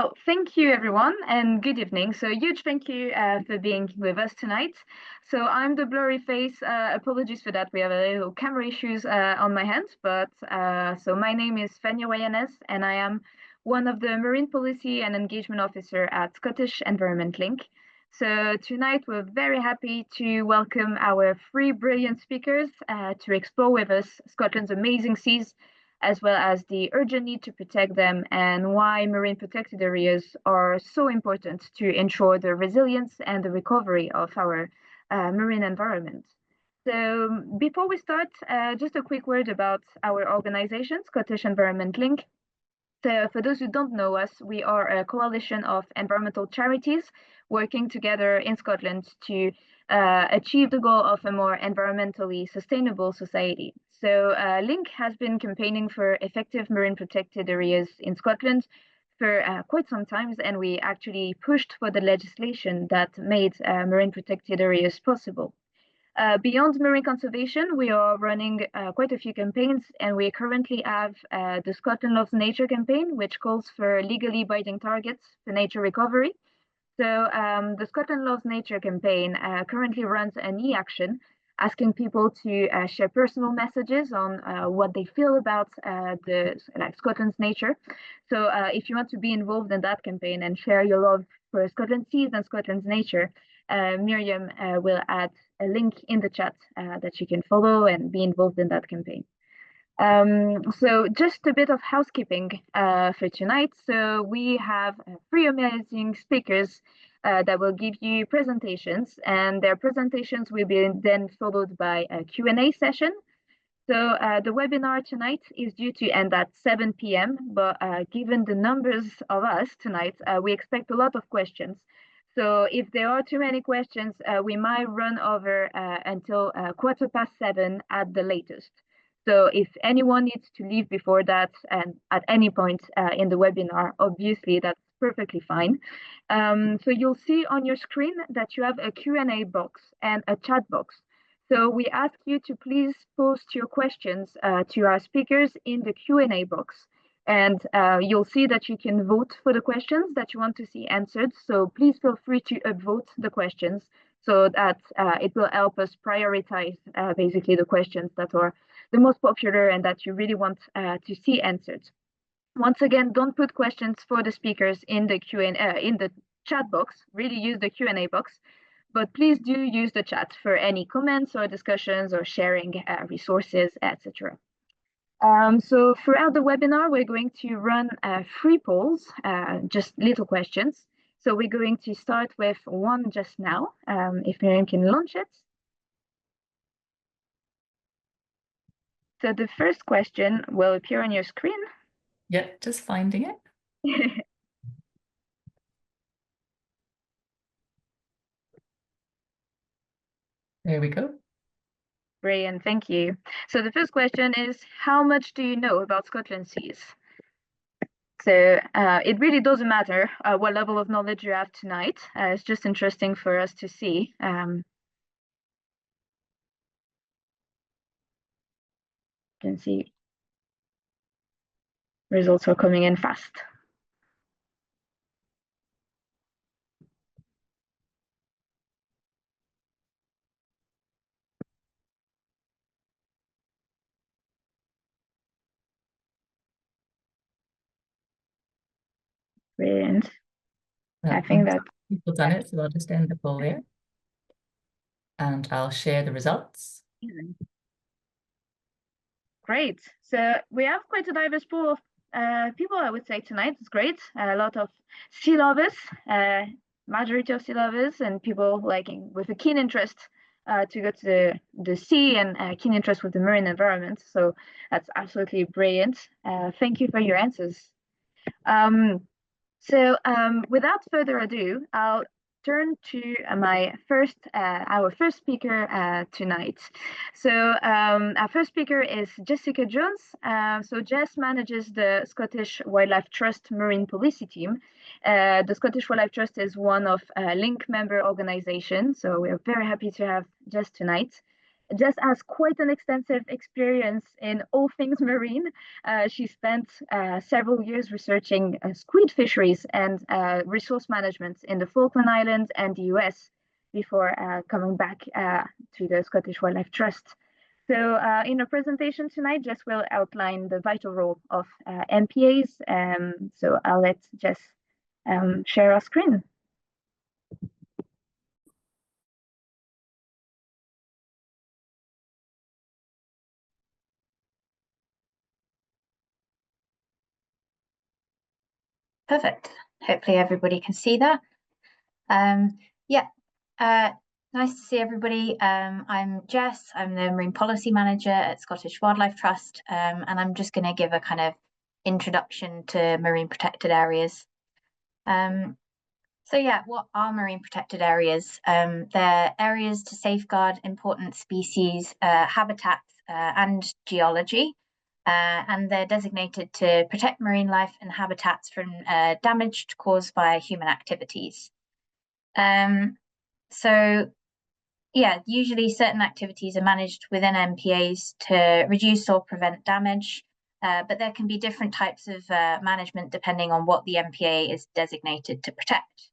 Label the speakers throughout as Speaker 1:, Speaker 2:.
Speaker 1: Well, thank you everyone and good evening. So huge thank you for being with us tonight. So I'm the blurry face. Apologies for that. We have a little camera issues on my hands. But so my name is Fenya Wayanes and I am one of the Marine Policy and Engagement Officer at Scottish Environment Link. So tonight we're very happy to welcome our three brilliant speakers to explore with us Scotland's amazing seas, as well as the urgent need to protect them and why marine protected areas are so important to ensure the resilience and the recovery of our marine environment. So before we start, just a quick word about our organization, Scottish Environment Link. So for those who don't know us, we are a coalition of environmental charities working together in Scotland to achieve the goal of a more environmentally sustainable society. So Link has been campaigning for effective marine protected areas in Scotland for quite some time, and we actually pushed for the legislation that made marine protected areas possible. Beyond marine conservation, we are running quite a few campaigns, and we currently have the Scotland Loves Nature campaign, which calls for legally binding targets for nature recovery. So the Scotland Loves Nature campaign currently runs an e-action asking people to share personal messages on what they feel about Scotland's nature. So if you want to be involved in that campaign and share your love for Scotland's seas and Scotland's nature, Miriam will add a link in the chat that you can follow and be involved in that campaign. So just a bit of housekeeping for tonight. So we have three amazing speakers that will give you presentations, and their presentations will be then followed by a Q&A session. So the webinar tonight is due to end at 7 p.m., but given the numbers of us tonight, we expect a lot of questions. So if there are too many questions, we might run over until 7:15 at the latest. So if anyone needs to leave before that and at any point in the webinar, obviously that's perfectly fine. So you'll see on your screen that you have a Q&A box and a chat box. So we ask you to please post your questions to our speakers in the Q&A box. And you'll see that you can vote for the questions that you want to see answered. So please feel free to upvote the questions so that it will help us prioritize basically the questions that are the most popular and that you really want to see answered. Once again, don't put questions for the speakers in the in the chat box. Really use the Q&A box, but please do use the chat for any comments or discussions or sharing resources, etc. So throughout the webinar, we're going to run three polls, just little questions. So we're going to start with one just now, if Miriam can launch it. So the first question will appear on your screen.
Speaker 2: Yeah, just finding it. There we go.
Speaker 1: Brilliant, thank you. So the first question is, how much do you know about Scotland's seas? So it really doesn't matter what level of knowledge you have tonight. It's just interesting for us to see. You can see results are coming in fast. Brilliant. I think that
Speaker 2: people done it, so I'll just end the poll there. And I'll share the results.
Speaker 1: Great. So we have quite a diverse pool of people, I would say, tonight. It's great. A lot of sea lovers, majority of sea lovers, and people with a keen interest to go to the sea and keen interest with the marine environment. So that's absolutely brilliant. Thank you for your answers. So without further ado, I'll turn to our first speaker tonight. So our first speaker is Jessica Jones. So Jess manages the Scottish Wildlife Trust Marine Policy team. The Scottish Wildlife Trust is one of Link member organizations, so we're very happy to have Jess tonight. Jess has quite an extensive experience in all things marine. She spent several years researching squid fisheries and resource management in the Falkland Islands and the US before coming back to the Scottish Wildlife Trust. So in our presentation tonight, Jess will outline the vital role of MPAs. So I'll let Jess share our screen.
Speaker 3: Perfect. Hopefully everybody can see that. Nice to see everybody. I'm Jess. I'm the Marine Policy Manager at Scottish Wildlife Trust, and I'm just going to give a kind of introduction to marine protected areas. So yeah, what are marine protected areas? They're areas to safeguard important species, habitats, and geology. And they're designated to protect marine life and habitats from damage caused by human activities. So yeah, usually certain activities are managed within MPAs to reduce or prevent damage, but there can be different types of management depending on what the MPA is designated to protect.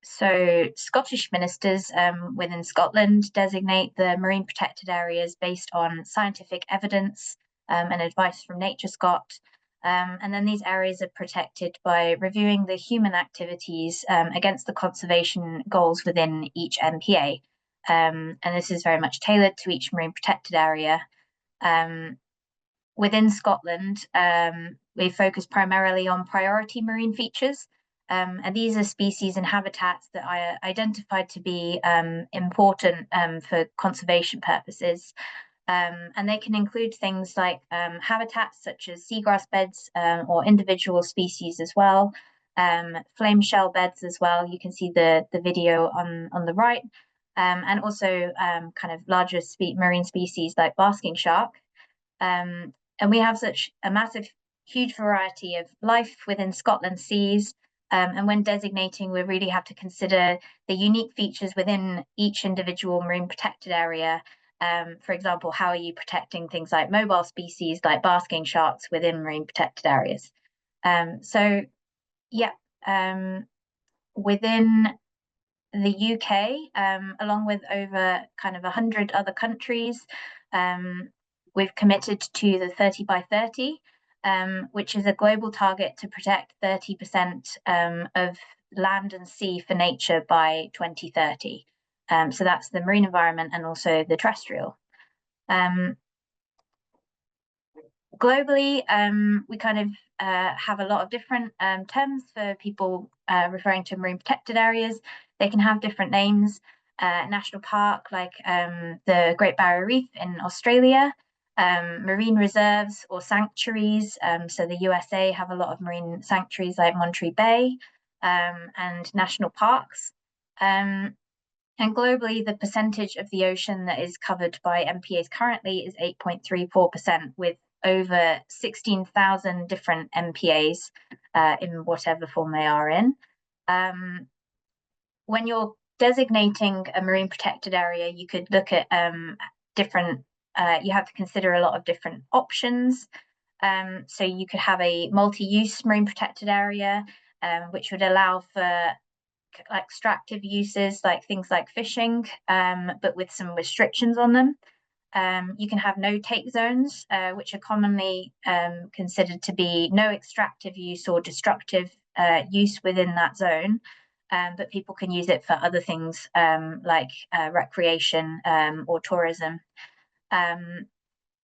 Speaker 3: So Scottish ministers within Scotland designate the marine protected areas based on scientific evidence and advice from NatureScot. And then these areas are protected by reviewing the human activities against the conservation goals within each MPA. And this is very much tailored to each marine protected area. Within Scotland, we focus primarily on priority marine features. And these are species and habitats that are identified to be important for conservation purposes. And they can include things like habitats such as seagrass beds or individual species as well, flame shell beds as well. You can see the video on the right, and also kind of larger marine species like basking shark. And we have such a massive, huge variety of life within Scotland's seas. And when designating, we really have to consider the unique features within each individual marine protected area. For example, how are you protecting things like mobile species like basking sharks within marine protected areas? Within the UK, along with over kind of 100 other countries, we've committed to the 30 by 30, which is a global target to protect 30% of land and sea for nature by 2030. So that's the marine environment and also the terrestrial. Globally, we kind of have a lot of different terms for people referring to marine protected areas. They can have different names. National park, like the Great Barrier Reef in Australia, marine reserves or sanctuaries. So the USA have a lot of marine sanctuaries like Monterey Bay, and national parks. And globally, the percentage of the ocean that is covered by MPAs currently is 8.34%, with over 16,000 different MPAs in whatever form they are in. When you're designating a marine protected area, you could look at different, you have to consider a lot of different options. So you could have a multi-use marine protected area, which would allow for extractive uses like things like fishing, but with some restrictions on them. You can have no take zones, which are commonly considered to be no extractive use or destructive use within that zone, but people can use it for other things like recreation or tourism.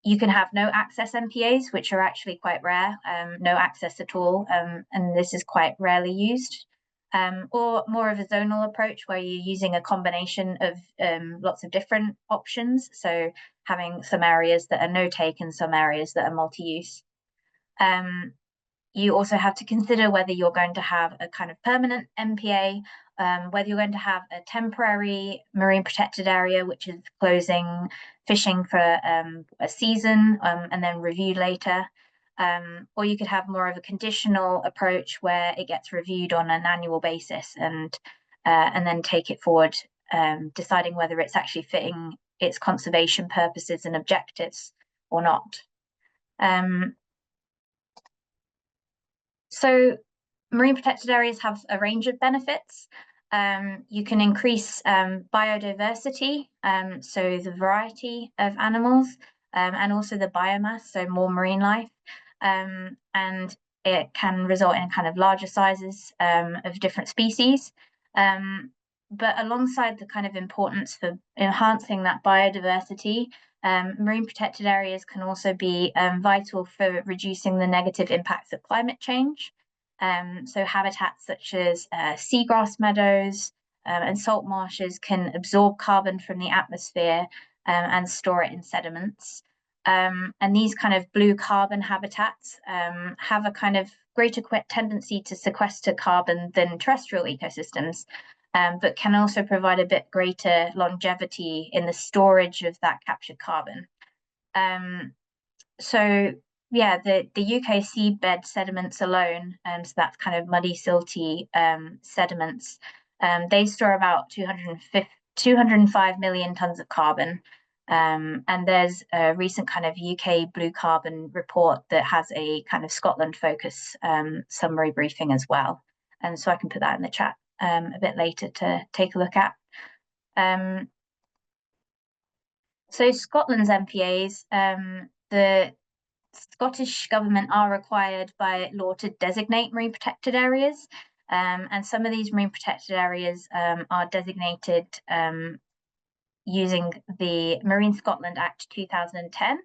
Speaker 3: You can have no access MPAs, which are actually quite rare, no access at all, and this is quite rarely used. Or more of a zonal approach where you're using a combination of lots of different options. So having some areas that are no take and some areas that are multi-use. You also have to consider whether you're going to have a kind of permanent MPA, whether you're going to have a temporary marine protected area, which is closing fishing for a season and then reviewed later. Or you could have more of a conditional approach where it gets reviewed on an annual basis and then take it forward, deciding whether it's actually fitting its conservation purposes and objectives or not. So marine protected areas have a range of benefits. You can increase biodiversity, so the variety of animals, and also the biomass, so more marine life. And it can result in kind of larger sizes of different species. But alongside the kind of importance for enhancing that biodiversity, marine protected areas can also be vital for reducing the negative impacts of climate change. So habitats such as seagrass meadows and salt marshes can absorb carbon from the atmosphere and store it in sediments. And these kind of blue carbon habitats have a kind of greater tendency to sequester carbon than terrestrial ecosystems, but can also provide a bit greater longevity in the storage of that captured carbon. So yeah, the UK seabed sediments alone, so that's kind of muddy, silty sediments, they store about 205 million tons of carbon. And there's a recent kind of UK blue carbon report that has a kind of Scotland focus summary briefing as well. And so I can put that in the chat a bit later to take a look at. So Scotland's MPAs, the Scottish government are required by law to designate marine protected areas. And some of these marine protected areas are designated using the Marine Scotland Act 2010,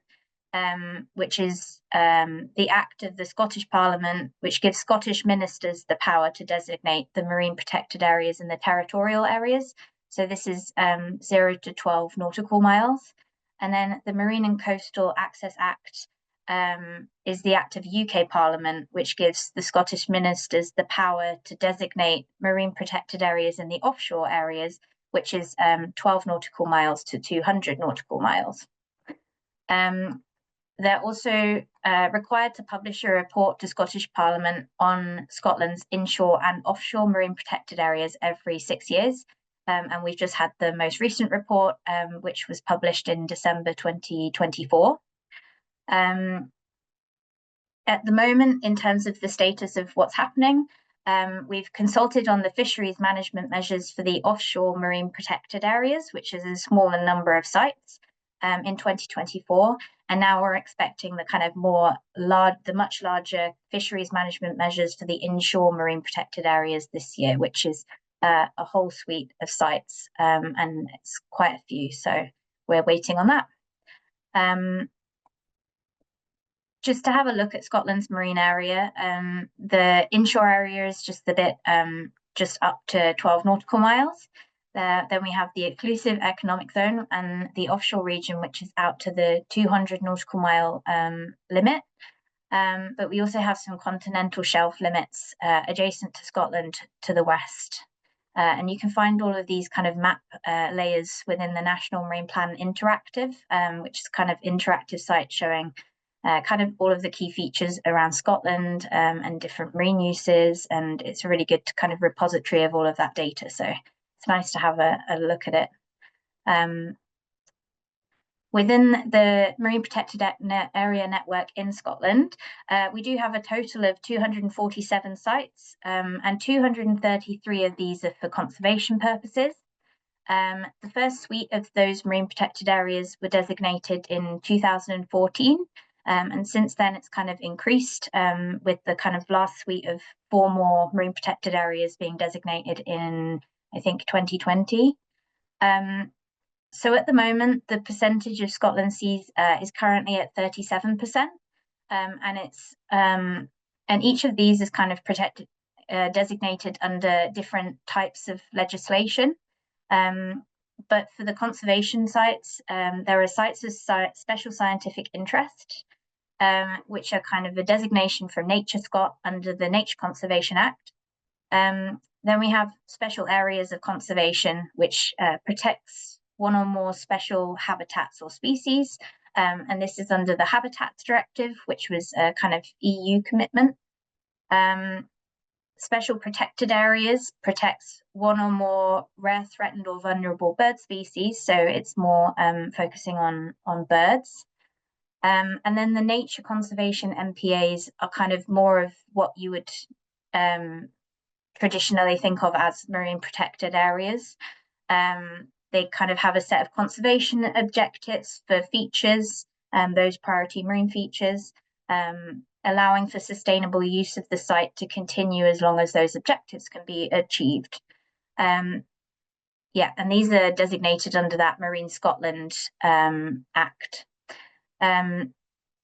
Speaker 3: which is the act of the Scottish Parliament, which gives Scottish ministers the power to designate the marine protected areas and the territorial areas. So this is 0 to 12 nautical miles. And then the Marine and Coastal Access Act is the act of UK Parliament, which gives the Scottish ministers the power to designate marine protected areas in the offshore areas, which is 12 nautical miles to 200 nautical miles. They're also required to publish a report to Scottish Parliament on Scotland's inshore and offshore marine protected areas every 6 years. And we've just had the most recent report, which was published in December 2024. At the moment, in terms of the status of what's happening, we've consulted on the fisheries management measures for the offshore marine protected areas, which is a smaller number of sites in 2024. And now we're expecting the kind of much larger fisheries management measures for the inshore marine protected areas this year, which is a whole suite of sites, and it's quite a few. So we're waiting on that. Just to have a look at Scotland's marine area, the inshore area is just a bit just up to 12 nautical miles. Then we have the exclusive economic zone and the offshore region, which is out to the 200 nautical mile limit. But we also have some continental shelf limits adjacent to Scotland to the west. And you can find all of these kind of map layers within the National Marine Plan Interactive, which is kind of interactive site showing kind of all of the key features around Scotland and different marine uses. And it's a really good kind of repository of all of that data. So it's nice to have a look at it. Within the Marine Protected Area Network in Scotland, we do have a total of 247 sites, and 233 of these are for conservation purposes. The first suite of those marine protected areas were designated in 2014, and since then it's kind of increased with the kind of last suite of 4 more marine protected areas being designated in, I think, 2020. So at the moment, the percentage of Scotland's seas is currently at 37%, and it's and each of these is kind of designated under different types of legislation. But for the conservation sites, there are sites of special scientific interest, which are kind of a designation from NatureScot under the Nature Conservation Act. Then we have special areas of conservation, which protects 1 or more special habitats or species. And this is under the Habitats Directive, which was a kind of EU commitment. Special protected areas protects one or more rare, threatened or vulnerable bird species. So it's more focusing on birds. And then the nature conservation MPAs are kind of more of what you would traditionally think of as marine protected areas. They kind of have a set of conservation objectives for features, those priority marine features, allowing for sustainable use of the site to continue as long as those objectives can be achieved. Yeah, and these are designated under that Marine Scotland Act. And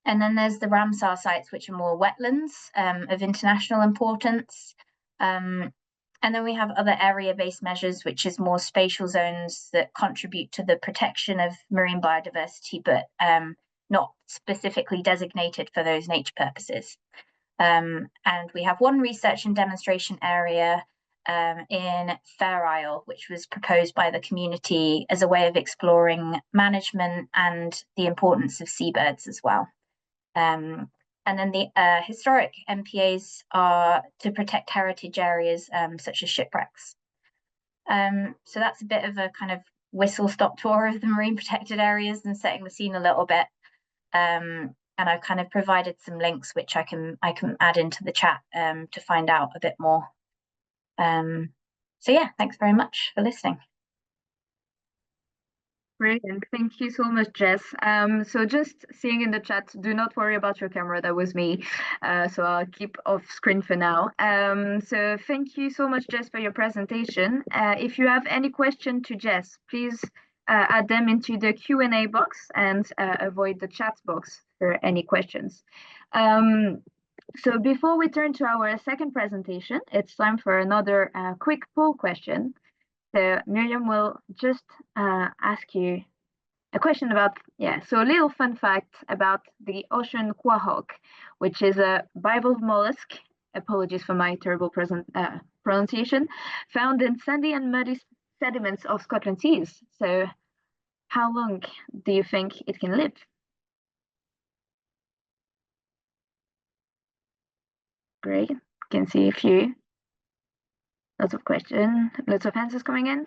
Speaker 3: then there's the Ramsar sites, which are more wetlands of international importance. And then we have other area-based measures, which is more spatial zones that contribute to the protection of marine biodiversity, but not specifically designated for those nature purposes. And we have one research and demonstration area in Fair Isle, which was proposed by the community as a way of exploring management and the importance of seabirds as well. And then the historic MPAs are to protect heritage areas such as shipwrecks. So that's a bit of a kind of whistle-stop tour of the marine protected areas and setting the scene a little bit. And I've kind of provided some links which I can add into the chat to find out a bit more. So yeah, thanks very much for listening.
Speaker 1: Brilliant. Thank you so much, Jess. So just seeing in the chat, do not worry about your camera. That was me. So I'll keep off screen for now. So thank you so much, Jess, for your presentation. If you have any question to Jess, please add them into the Q&A box and avoid the chat box for any questions. So before we turn to our second presentation, it's time for another quick poll question. So Miriam will just ask you a question about, so a little fun fact about the ocean quahog, which is a bivalve mollusk, apologies for my terrible pronunciation, found in sandy and muddy sediments of Scotland seas. So how long do you think it can live? Great, can see a few. Lots of questions, lots of answers coming in.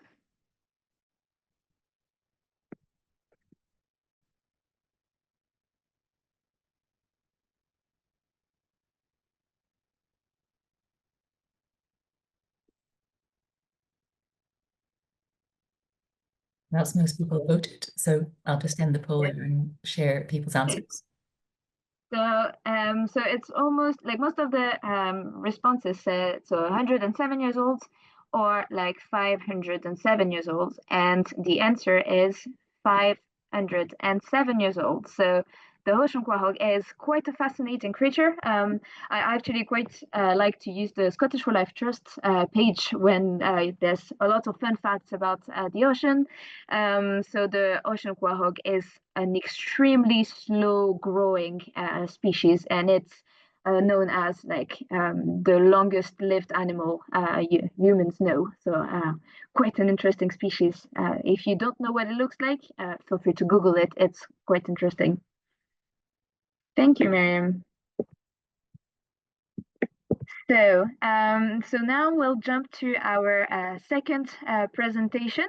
Speaker 2: That's most people voted, so I'll just end the poll there and share people's answers.
Speaker 1: So, so it's almost like most of the responses said so 107 years old or like 507 years old, and the answer is 507 years old. So the ocean quahog is quite a fascinating creature. I actually quite like to use the Scottish Wildlife Trust page when there's a lot of fun facts about the ocean. So the ocean quahog is an extremely slow growing species, and it's known as like the longest lived animal humans know. So quite an interesting species. If you don't know what it looks like, feel free to Google it. It's quite interesting. Thank you, Miriam. So, so now we'll jump to our second presentation.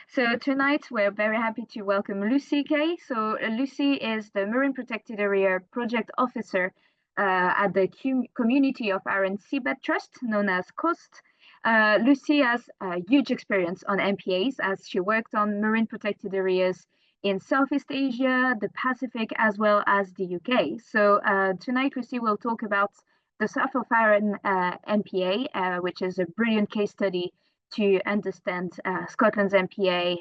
Speaker 1: So tonight we're very happy to welcome Lucy Kay. So Lucy is the Marine Protected Area Project Officer at the Community of Arran Seabed Trust, known as COST. Lucy has a huge experience on MPAs as she worked on marine protected areas in Southeast Asia, the Pacific, as well as the UK. So tonight Lucy will talk about the South of Arran MPA, which is a brilliant case study to understand Scotland's MPA,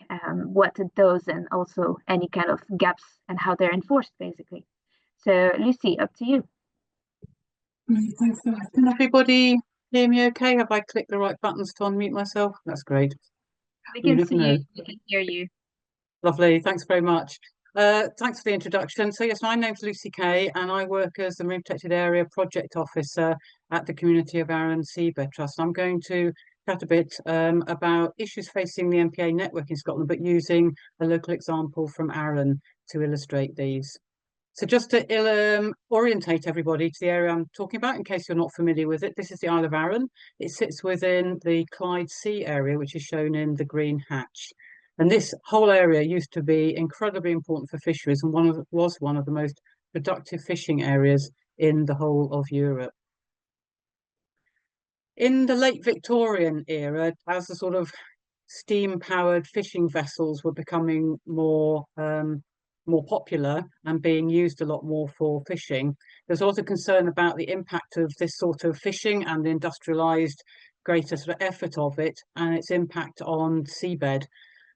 Speaker 1: what it does, and also any kind of gaps and how they're enforced, basically. So Lucy, up to you.
Speaker 4: Thanks. Can everybody hear me okay? Have I clicked the right buttons to unmute myself? That's great.
Speaker 1: We can see you, we can hear you.
Speaker 4: Lovely, thanks very much. Thanks for the introduction. So yes, my name's Lucy Kay and I work as the Marine Protected Area Project Officer at the Community of Arran Seabed Trust. I'm going to chat a bit about issues facing the MPA network in Scotland, but using a local example from Arran to illustrate these. So just to orientate everybody to the area I'm talking about, in case you're not familiar with it, this is the Isle of Arran. It sits within the Clyde Sea area, which is shown in the green hatch. And this whole area used to be incredibly important for fisheries and was one of the most productive fishing areas in the whole of Europe. In the late Victorian era, as the sort of steam-powered fishing vessels were becoming more popular and being used a lot more for fishing, there's also concern about the impact of this sort of fishing and the industrialized greater sort of effort of it and its impact on seabed.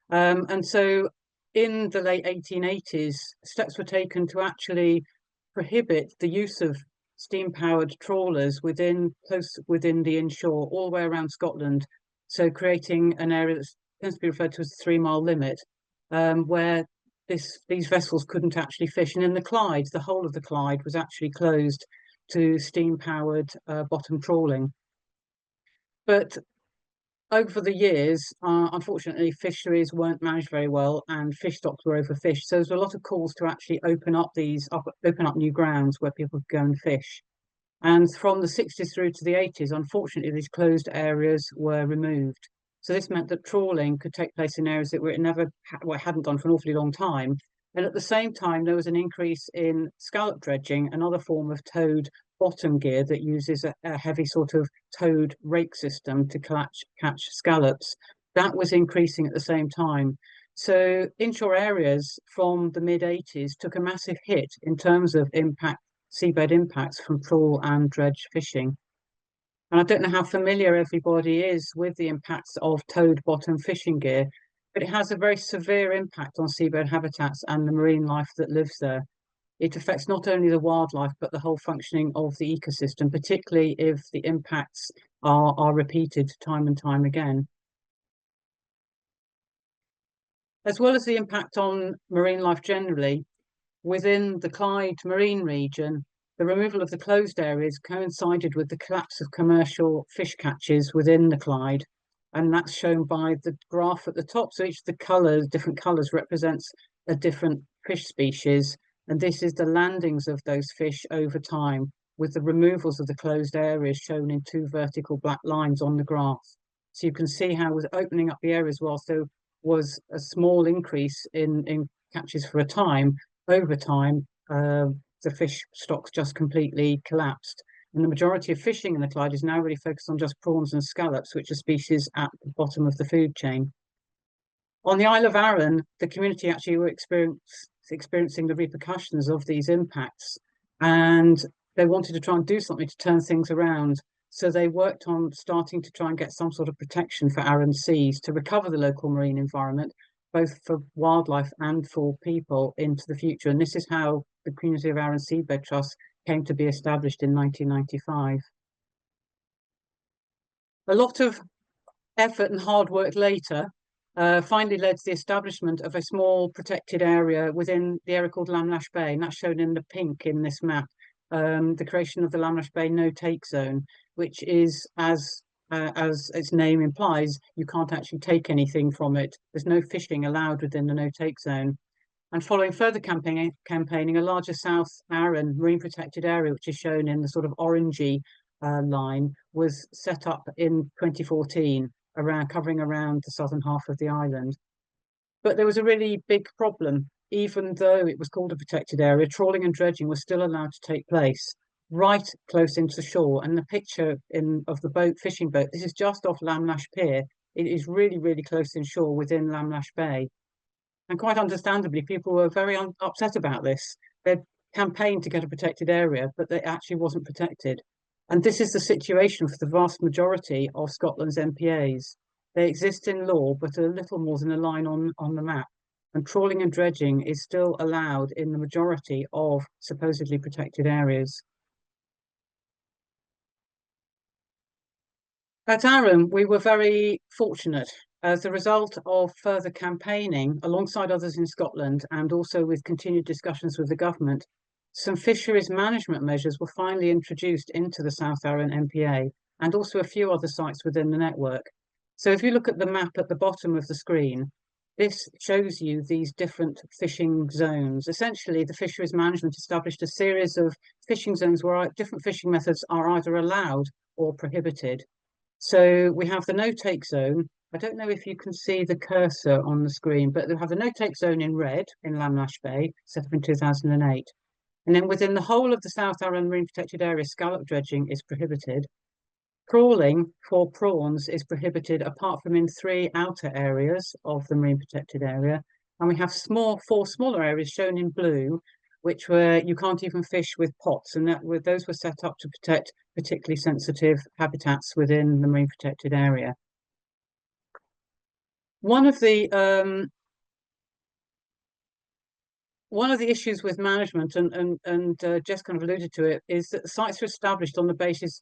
Speaker 4: And so in the late 1880s, steps were taken to actually prohibit the use of steam-powered trawlers close within the inshore all the way around Scotland. So creating an area that tends to be referred to as the 3-mile limit, where these vessels couldn't actually fish. And in the Clyde, the whole of the Clyde was actually closed to steam-powered bottom trawling. But over the years, unfortunately, fisheries weren't managed very well and fish stocks were overfished. So there's a lot of calls to actually open up new grounds where people could go and fish. And from the 60s through to the 80s, unfortunately, these closed areas were removed. So this meant that trawling could take place in areas that hadn't done for an awfully long time. And at the same time, there was an increase in scallop dredging, another form of towed bottom gear that uses a heavy sort of towed rake system to catch scallops. That was increasing at the same time. So inshore areas from the mid-80s took a massive hit in terms of seabed impacts from trawl and dredge fishing. And I don't know how familiar everybody is with the impacts of towed bottom fishing gear, but it has a very severe impact on seabed habitats and the marine life that lives there. It affects not only the wildlife, but the whole functioning of the ecosystem, particularly if the impacts are repeated time and time again. As well as the impact on marine life generally, within the Clyde marine region, the removal of the closed areas coincided with the collapse of commercial fish catches within the Clyde. And that's shown by the graph at the top. So each of the different colours represents a different fish species. And this is the landings of those fish over time, with the removals of the closed areas shown in 2 vertical black lines on the graph. So you can see how with opening up the areas, whilst there was a small increase in catches for a time, over time, the fish stocks just completely collapsed. And the majority of fishing in the Clyde is now really focused on just prawns and scallops, which are species at the bottom of the food chain. On the Isle of Arran, the community actually were experiencing the repercussions of these impacts, and they wanted to try and do something to turn things around. So they worked on starting to try and get some sort of protection for Arran seas to recover the local marine environment, both for wildlife and for people into the future. And this is how the Community of Arran Seabed Trust came to be established in 1995. A lot of effort and hard work later finally led to the establishment of a small protected area within the area called Lamlash Bay, and that's shown in the pink in this map. The creation of the Lamlash Bay no-take zone, which is, as its name implies, you can't actually take anything from it. There's no fishing allowed within the no-take zone. And following further campaigning, a larger South Arran marine protected area, which is shown in the sort of orangey line, was set up in 2014, covering around the southern half of the island. But there was a really big problem. Even though it was called a protected area, trawling and dredging was still allowed to take place right close into shore. And the picture of the fishing boat, this is just off Lamlash Pier. It is really, really close inshore within Lamlash Bay. And quite understandably, people were very upset about this. They'd campaigned to get a protected area, but it actually wasn't protected. And this is the situation for the vast majority of Scotland's MPAs. They exist in law, but are little more than a line on the map. And trawling and dredging is still allowed in the majority of supposedly protected areas. At Arran, we were very fortunate. As a result of further campaigning alongside others in Scotland and also with continued discussions with the government, some fisheries management measures were finally introduced into the South Arran MPA and also a few other sites within the network. So if you look at the map at the bottom of the screen, this shows you these different fishing zones. Essentially, the fisheries management established a series of fishing zones where different fishing methods are either allowed or prohibited. So we have the no-take zone. I don't know if you can see the cursor on the screen, but we have the no-take zone in red in Lamlash Bay, set up in 2008. And then within the whole of the South Arran Marine Protected Area, scallop dredging is prohibited. Trawling for prawns is prohibited apart from in 3 outer areas of the Marine Protected Area. And we have 4 smaller areas shown in blue, which you can't even fish with pots. And those were set up to protect particularly sensitive habitats within the Marine Protected Area. One of the issues with management, and Jess kind of alluded to it, is that the sites are established on the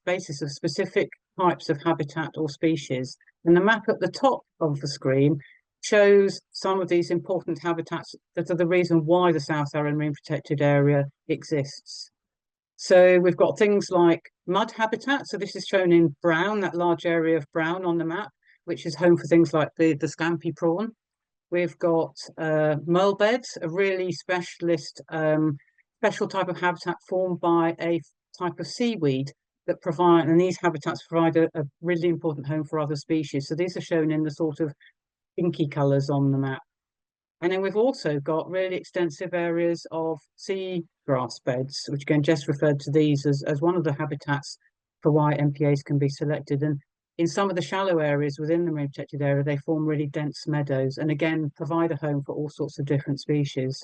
Speaker 4: basis of specific types of habitat or species. And the map at the top of the screen shows some of these important habitats that are the reason why the South Arran Marine Protected Area exists. So we've got things like mud habitat. So this is shown in brown, that large area of brown on the map, which is home for things like the scampi prawn. We've got merle beds, a really special type of habitat formed by a type of seaweed that and these habitats provide a really important home for other species. So these are shown in the sort of pinky colours on the map. And then we've also got really extensive areas of sea grass beds, which again, Jess referred to these as one of the habitats for why MPAs can be selected. And in some of the shallow areas within the Marine Protected Area, they form really dense meadows and again, provide a home for all sorts of different species.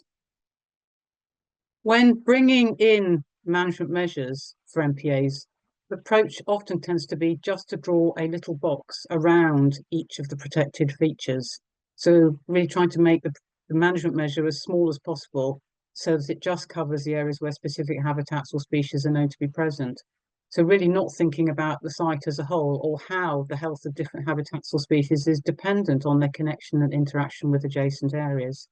Speaker 4: When bringing in management measures for MPAs, the approach often tends to be just to draw a little box around each of the protected features. So really trying to make the management measure as small as possible so that it just covers the areas where specific habitats or species are known to be present. So really not thinking about the site as a whole or how the health of different habitats or species is dependent on their connection and interaction with adjacent areas.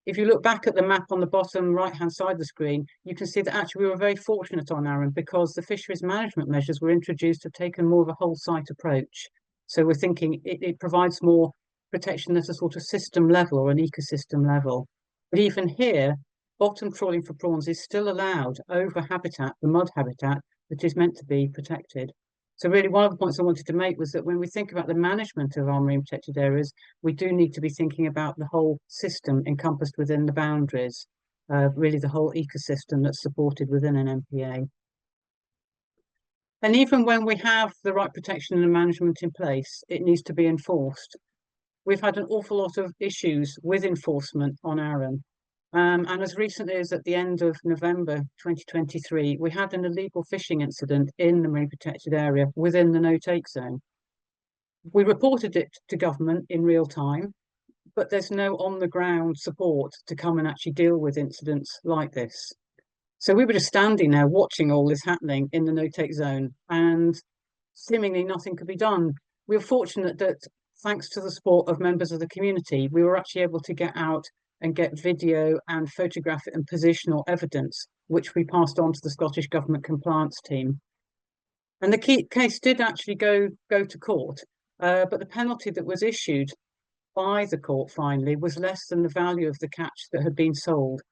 Speaker 4: If you look back at the map on the bottom right-hand side of the screen, you can see that actually we were very fortunate on Arran because the fisheries management measures were introduced to have taken more of a whole site approach. So we're thinking it provides more protection at a sort of system level or an ecosystem level. But even here, bottom trawling for prawns is still allowed over habitat, the mud habitat, that is meant to be protected. So really one of the points I wanted to make was that when we think about the management of our marine protected areas, we do need to be thinking about the whole system encompassed within the boundaries, really the whole ecosystem that's supported within an MPA. And even when we have the right protection and management in place, it needs to be enforced. We've had an awful lot of issues with enforcement on Arran. And as recently as at the end of November 2023, we had an illegal fishing incident in the Marine Protected Area within the no-take zone. We reported it to government in real time, but there's no on-the-ground support to come and actually deal with incidents like this. So we were just standing there watching all this happening in the no-take zone, and seemingly nothing could be done. We were fortunate that thanks to the support of members of the community, we were actually able to get out and get video and photographic and positional evidence, which we passed on to the Scottish Government compliance team. And the case did actually go to court, but the penalty that was issued by the court finally was less than the value of the catch that had been sold.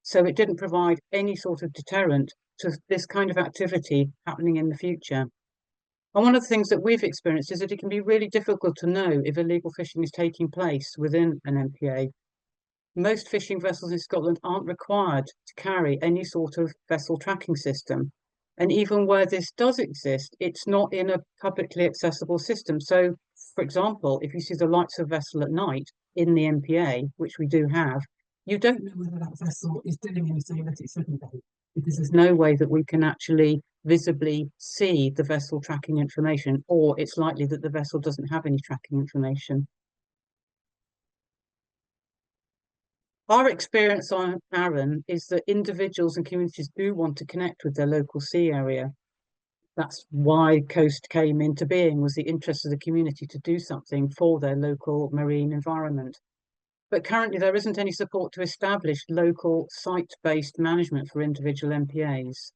Speaker 4: So it didn't provide any sort of deterrent to this kind of activity happening in the future. And one of the things that we've experienced is that it can be really difficult to know if illegal fishing is taking place within an MPA. Most fishing vessels in Scotland aren't required to carry any sort of vessel tracking system. And even where this does exist, it's not in a publicly accessible system. So, for example, if you see the lights of a vessel at night in the MPA, which we do have, you don't know whether that vessel is doing anything that it shouldn't be, because there's no way that we can actually visibly see the vessel tracking information, or it's likely that the vessel doesn't have any tracking information. Our experience on Arran is that individuals and communities do want to connect with their local sea area. That's why Coast came into being, was the interest of the community to do something for their local marine environment. But currently there isn't any support to establish local site-based management for individual MPAs.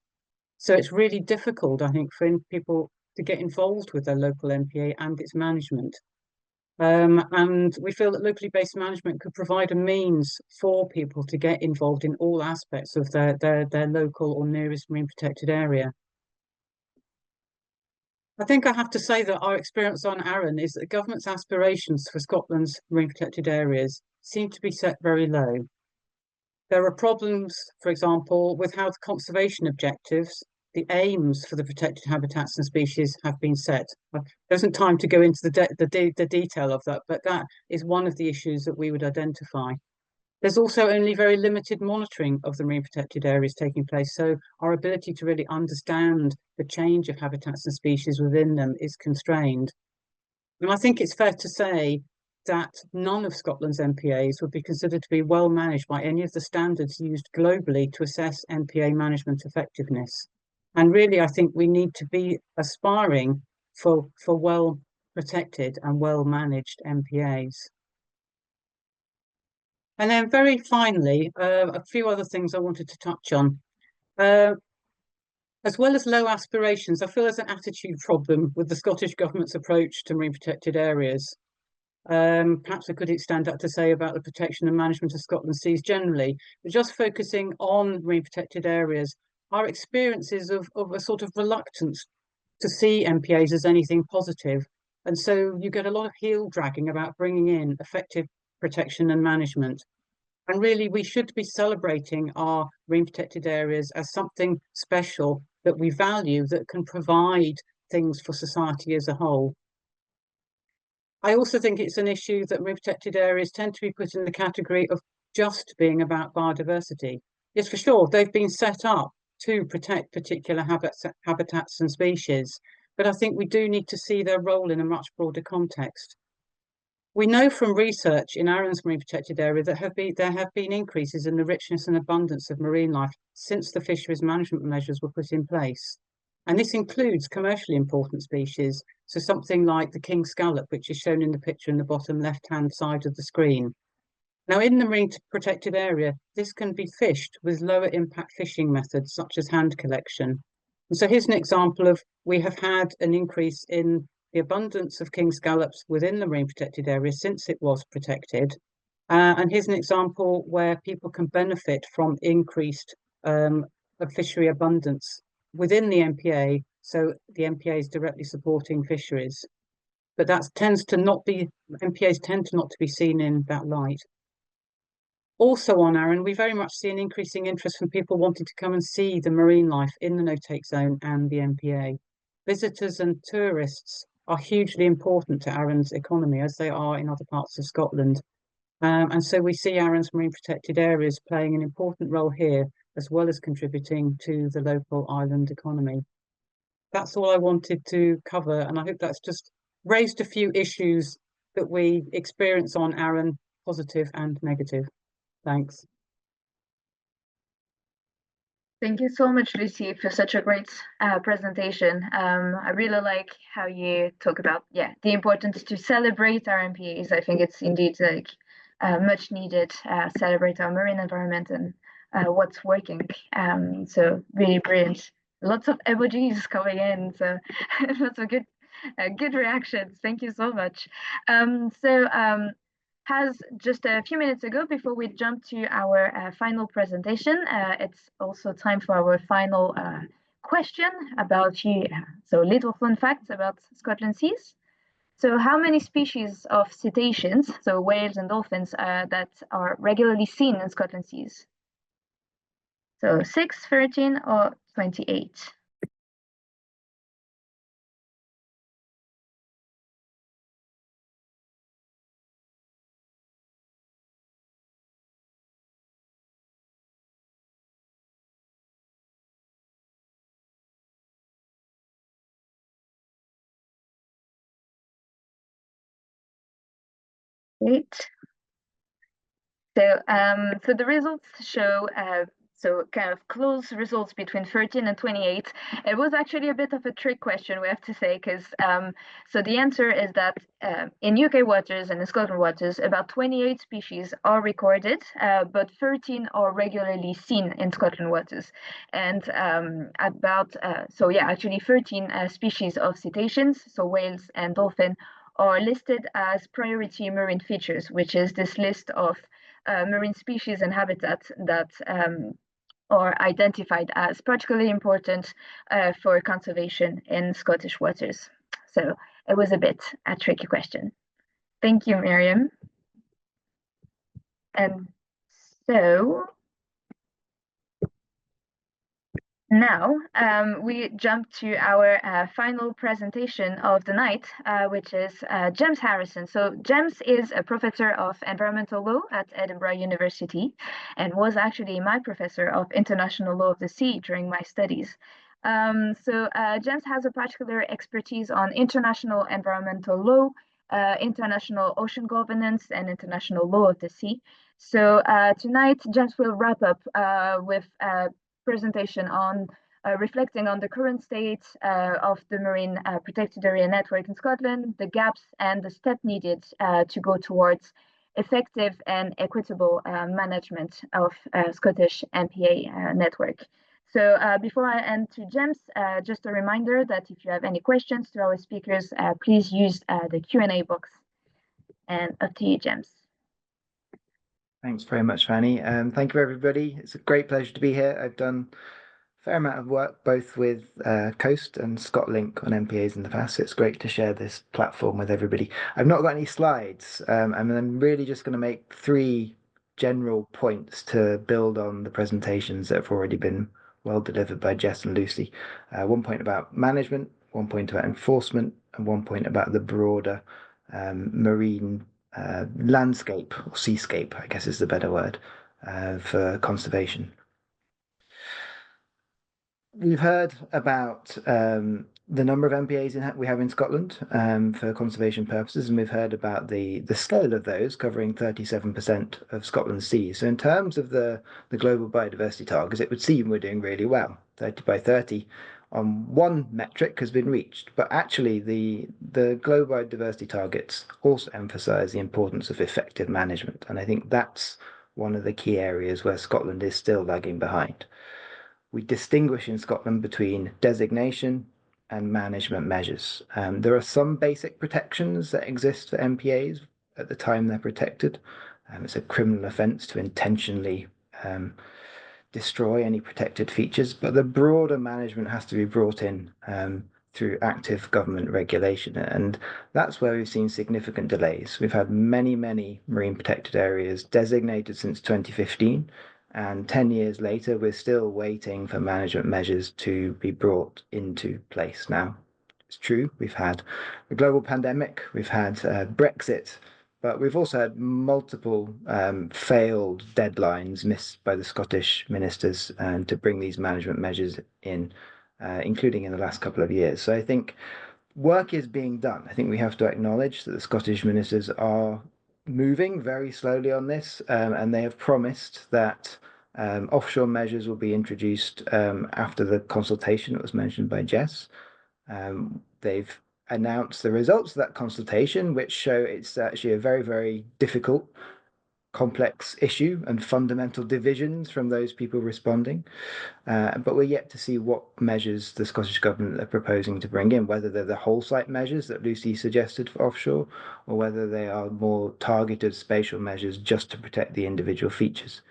Speaker 4: So it's really difficult, I think, for people to get involved with their local MPA and its management. And we feel that locally based management could provide a means for people to get involved in all aspects of their local or nearest marine protected area. I think I have to say that our experience on Arran is that the government's aspirations for Scotland's marine protected areas seem to be set very low. There are problems, for example, with how the conservation objectives, the aims for the protected habitats and species have been set. There isn't time to go into the detail of that, but that is one of the issues that we would identify. There's also only very limited monitoring of the marine protected areas taking place, so our ability to really understand the change of habitats and species within them is constrained. And I think it's fair to say that none of Scotland's MPAs would be considered to be well managed by any of the standards used globally to assess MPA management effectiveness. And really, I think we need to be aspiring for well protected and well managed MPAs. And then very finally, a few other things I wanted to touch on. As well as low aspirations, I feel there's an attitude problem with the Scottish Government's approach to marine protected areas. Perhaps I could stand up to say about the protection and management of Scotland's seas generally, but just focusing on marine protected areas, our experiences of a sort of reluctance to see MPAs as anything positive. And so you get a lot of heel dragging about bringing in effective protection and management. And really, we should be celebrating our marine protected areas as something special that we value, that can provide things for society as a whole. I also think it's an issue that marine protected areas tend to be put in the category of just being about biodiversity. Yes, for sure, they've been set up to protect particular habitats and species, but I think we do need to see their role in a much broader context. We know from research in Arran's marine protected area that there have been increases in the richness and abundance of marine life since the fisheries management measures were put in place. And this includes commercially important species, so something like the king scallop, which is shown in the picture in the bottom left-hand side of the screen. Now, in the marine protected area, this can be fished with lower impact fishing methods, such as hand collection. And so here's an example of, we have had an increase in the abundance of king scallops within the marine protected area since it was protected. And here's an example where people can benefit from increased fishery abundance within the MPA, so the MPA is directly supporting fisheries. But that tends to not be, MPAs tend to not to be seen in that light. Also on Arran, we very much see an increasing interest from people wanting to come and see the marine life in the no-take zone and the MPA. Visitors and tourists are hugely important to Arran's economy, as they are in other parts of Scotland. And so we see Arran's marine protected areas playing an important role here, as well as contributing to the local island economy. That's all I wanted to cover, and I hope that's just raised a few issues that we experience on Arran, positive and negative. Thanks.
Speaker 1: Thank you so much, Lucy, for such a great presentation. I really like how you talk about, the importance to celebrate our MPAs. I think it's indeed like much needed, celebrate our marine environment and what's working. So really brilliant. Lots of emojis coming in, so lots of good reactions. Thank you so much. As just a few minutes ago, before we jump to our final presentation, it's also time for our final question about you. So little fun facts about Scotland seas. So how many species of cetaceans, so whales and dolphins, that are regularly seen in Scotland seas? So 6, 13, or 28? Great. So, so the results show so kind of close results between 13 and 28. It was actually a bit of a trick question, we have to say, because so the answer is that in UK waters and in Scotland waters, about 28 species are recorded, but 13 are regularly seen in Scotland waters. And about, actually 13 species of cetaceans, so whales and dolphin, are listed as priority marine features, which is this list of marine species and habitats that are identified as particularly important for conservation in Scottish waters. So it was a bit a tricky question. Thank you, Miriam. And so now we jump to our final presentation of the night, which is James Harrison. So James is a professor of environmental law at Edinburgh University and was actually my professor of international law of the sea during my studies. So James has a particular expertise on international environmental law, international ocean governance, and international law of the sea. So tonight, James will wrap up with presentation on reflecting on the current state of the marine protected area network in Scotland, the gaps and the step needed to go towards effective and equitable management of Scottish MPA network. So before I end to James, just a reminder that if you have any questions to our speakers, please use the Q&A box. And up to you, James.
Speaker 5: Thanks very much, Fanny. Thank you, everybody. It's a great pleasure to be here. I've done a fair amount of work both with Coast and ScotLink on MPAs in the past. So it's great to share this platform with everybody. I've not got any slides, and I'm really just going to make 3 general points to build on the presentations that have already been well delivered by Jess and Lucy. 1 point about management, 1 point about enforcement, and 1 point about the broader marine landscape, or seascape, I guess is the better word, for conservation. We've heard about the number of MPAs we have in Scotland for conservation purposes, and we've heard about the scale of those, covering 37% of Scotland's seas. So in terms of the global biodiversity targets, it would seem we're doing really well. 30 by 30 on one metric has been reached, but actually the global biodiversity targets also emphasize the importance of effective management, and I think that's one of the key areas where Scotland is still lagging behind. We distinguish in Scotland between designation and management measures. There are some basic protections that exist for MPAs at the time they're protected. It's a criminal offence to intentionally destroy any protected features, but the broader management has to be brought in through active government regulation, and that's where we've seen significant delays. We've had many marine protected areas designated since 2015, and 10 years later we're still waiting for management measures to be brought into place. Now, it's true, we've had a global pandemic, we've had Brexit, but we've also had multiple failed deadlines missed by the Scottish ministers to bring these management measures in, including in the last couple of years. So I think work is being done. I think we have to acknowledge that the Scottish ministers are moving very slowly on this, and they have promised that offshore measures will be introduced after the consultation that was mentioned by Jess. They've announced the results of that consultation, which show it's actually a very difficult, complex issue and fundamental divisions from those people responding. But we're yet to see what measures the Scottish Government are proposing to bring in, whether they're the whole site measures that Lucy suggested for offshore, or whether they are more targeted spatial measures just to protect the individual features.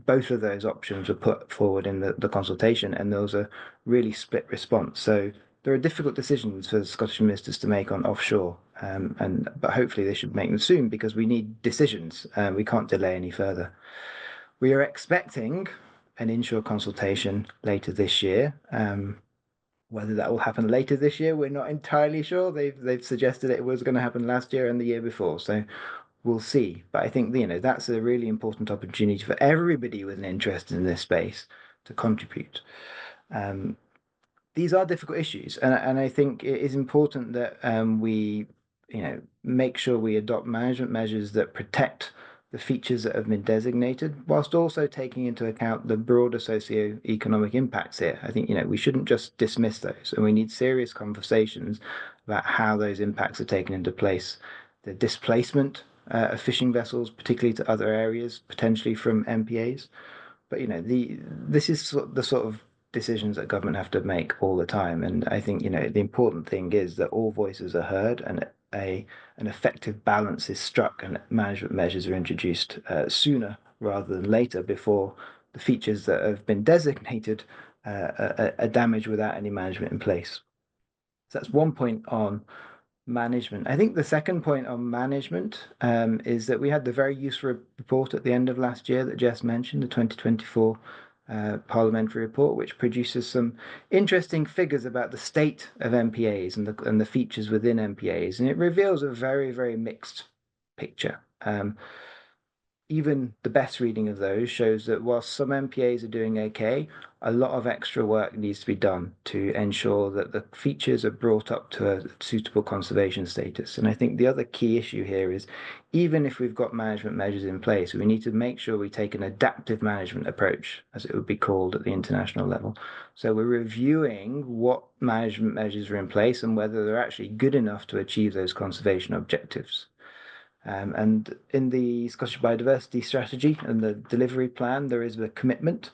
Speaker 5: Both of those options were put forward in the consultation, and there was a really split response. So there are difficult decisions for the Scottish ministers to make on offshore, but hopefully they should make them soon, because we need decisions. We can't delay any further. We are expecting an inshore consultation later this year. Whether that will happen later this year, we're not entirely sure. They've suggested it was going to happen last year and the year before, so we'll see. But I think that's a really important opportunity for everybody with an interest in this space to contribute. These are difficult issues, and I think it is important that we make sure we adopt management measures that protect the features that have been designated, whilst also taking into account the broader socio-economic impacts here. I think we shouldn't just dismiss those, and we need serious conversations about how those impacts are taken into place. The displacement of fishing vessels, particularly to other areas, potentially from MPAs. But this is the sort of decisions that government have to make all the time, and I think the important thing is that all voices are heard, and an effective balance is struck and management measures are introduced sooner rather than later, before the features that have been designated are damaged without any management in place. So that's one point on management. I think the second point on management is that we had the very useful report at the end of last year that Jess mentioned, the 2024 parliamentary report, which produces some interesting figures about the state of MPAs and the features within MPAs, and it reveals a very, very mixed picture. Even the best reading of those shows that whilst some MPAs are doing okay, a lot of extra work needs to be done to ensure that the features are brought up to a suitable conservation status. And I think the other key issue here is, even if we've got management measures in place, we need to make sure we take an adaptive management approach, as it would be called at the international level. So we're reviewing what management measures are in place and whether they're actually good enough to achieve those conservation objectives. And in the Scottish Biodiversity Strategy and the delivery plan, there is a commitment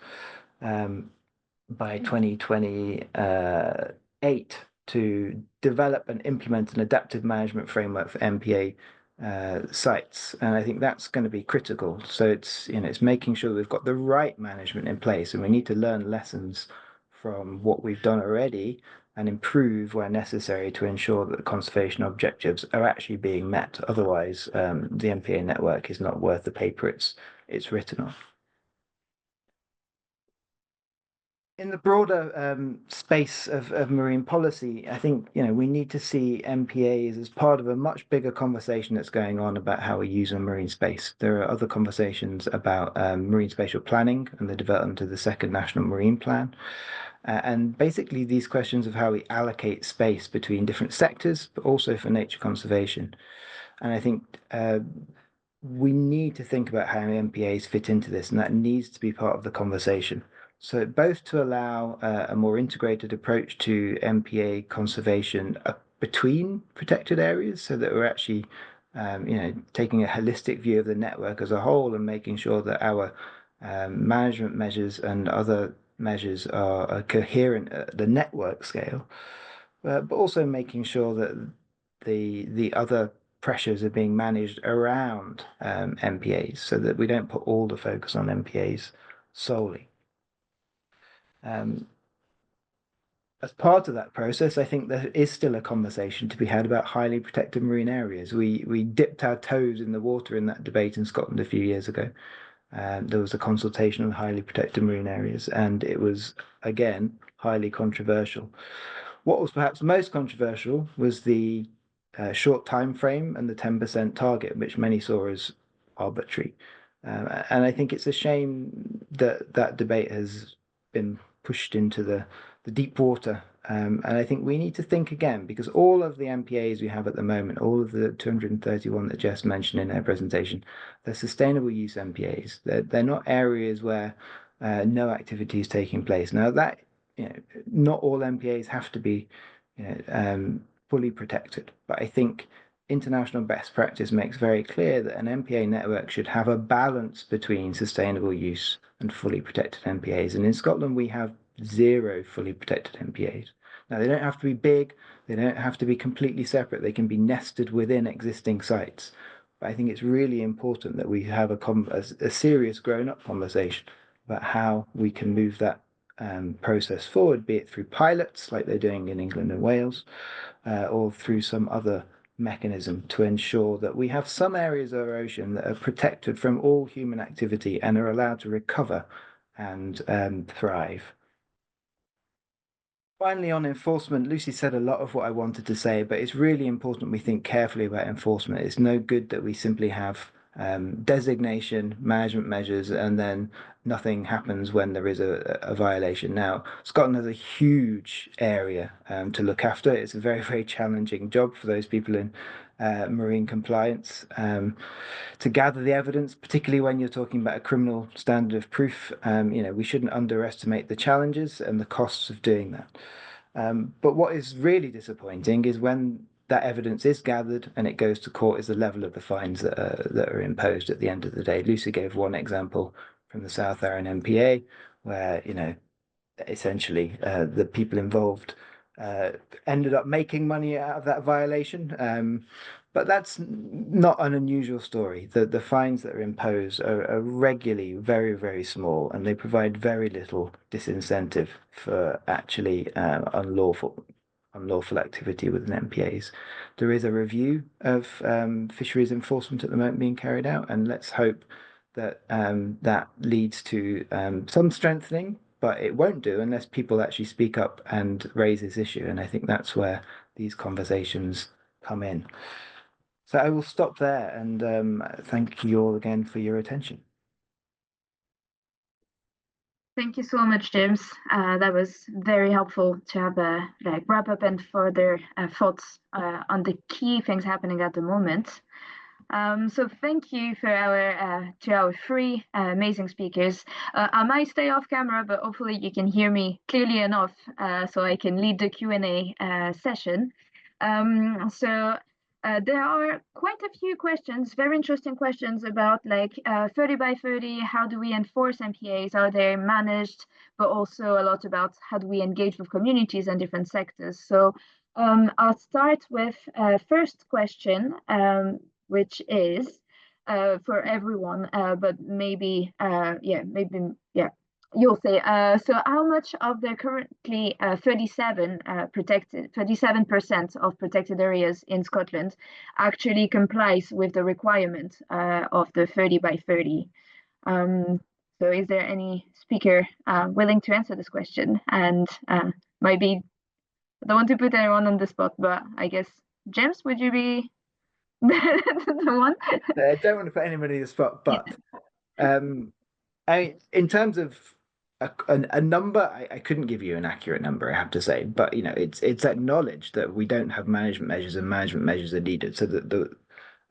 Speaker 5: by 2028 to develop and implement an adaptive management framework for MPA sites, and I think that's going to be critical. So it's making sure we've got the right management in place, and we need to learn lessons from what we've done already and improve where necessary to ensure that the conservation objectives are actually being met. Otherwise, the MPA network is not worth the paper it's written on. In the broader space of marine policy, I think we need to see MPAs as part of a much bigger conversation that's going on about how we use marine space. There are other conversations about marine spatial planning and the development of the second National Marine Plan. And basically these questions of how we allocate space between different sectors, but also for nature conservation. And I think we need to think about how MPAs fit into this, and that needs to be part of the conversation. So both to allow a more integrated approach to MPA conservation between protected areas, so that we're actually taking a holistic view of the network as a whole and making sure that our management measures and other measures are coherent at the network scale, but also making sure that the other pressures are being managed around MPAs, so that we don't put all the focus on MPAs solely. As part of that process, I think there is still a conversation to be had about highly protected marine areas. We dipped our toes in the water in that debate in Scotland a few years ago. There was a consultation on highly protected marine areas, and it was, again, highly controversial. What was perhaps most controversial was the short time frame and the 10% target, which many saw as arbitrary. And I think it's a shame that that debate has been pushed into the deep water. And I think we need to think again, because all of the MPAs we have at the moment, all of the 231 that Jess mentioned in her presentation, they're sustainable use MPAs. They're not areas where no activity is taking place. Now that not all MPAs have to be fully protected, but I think international best practice makes very clear that an MPA network should have a balance between sustainable use and fully protected MPAs. And in Scotland, we have 0 fully protected MPAs. Now, they don't have to be big, they don't have to be completely separate, they can be nested within existing sites. But I think it's really important that we have a serious grown-up conversation about how we can move that process forward, be it through pilots like they're doing in England and Wales, or through some other mechanism to ensure that we have some areas of our ocean that are protected from all human activity and are allowed to recover and thrive. Finally, on enforcement, Lucy said a lot of what I wanted to say, but it's really important we think carefully about enforcement. It's no good that we simply have designation, management measures, and then nothing happens when there is a violation. Now, Scotland has a huge area to look after. It's a very, very challenging job for those people in marine compliance to gather the evidence, particularly when you're talking about a criminal standard of proof. We shouldn't underestimate the challenges and the costs of doing that. But what is really disappointing is when that evidence is gathered and it goes to court, is the level of the fines that are imposed at the end of the day. Lucy gave one example from the South Arran MPA, where essentially the people involved ended up making money out of that violation. But that's not an unusual story. The fines that are imposed are regularly very, very small, and they provide very little disincentive for actually unlawful activity within MPAs. There is a review of fisheries enforcement at the moment being carried out, and let's hope that that leads to some strengthening, but it won't do unless people actually speak up and raise this issue. And I think that's where these conversations come in. So I will stop there, and thank you all again for your attention.
Speaker 1: Thank you so much, James. That was very helpful to have a wrap up and further thoughts on the key things happening at the moment. So thank you for our three amazing speakers. I might stay off camera, but hopefully you can hear me clearly enough so I can lead the Q&A session. There are quite a few questions, very interesting questions about 30 by 30, how do we enforce MPAs, are they managed, but also a lot about how do we engage with communities and different sectors. So I'll start with first question, which is for everyone, but maybe you'll say. So how much of the currently 37% of protected areas in Scotland actually complies with the requirement of the 30 by 30? So is there any speaker willing to answer this question? And maybe, I don't want to put anyone on the spot, but I guess, James, would you be the one?
Speaker 5: I don't want to put anybody on the spot, but in terms of a number, I couldn't give you an accurate number, I have to say. But it's acknowledged that we don't have management measures, and management measures are needed. So that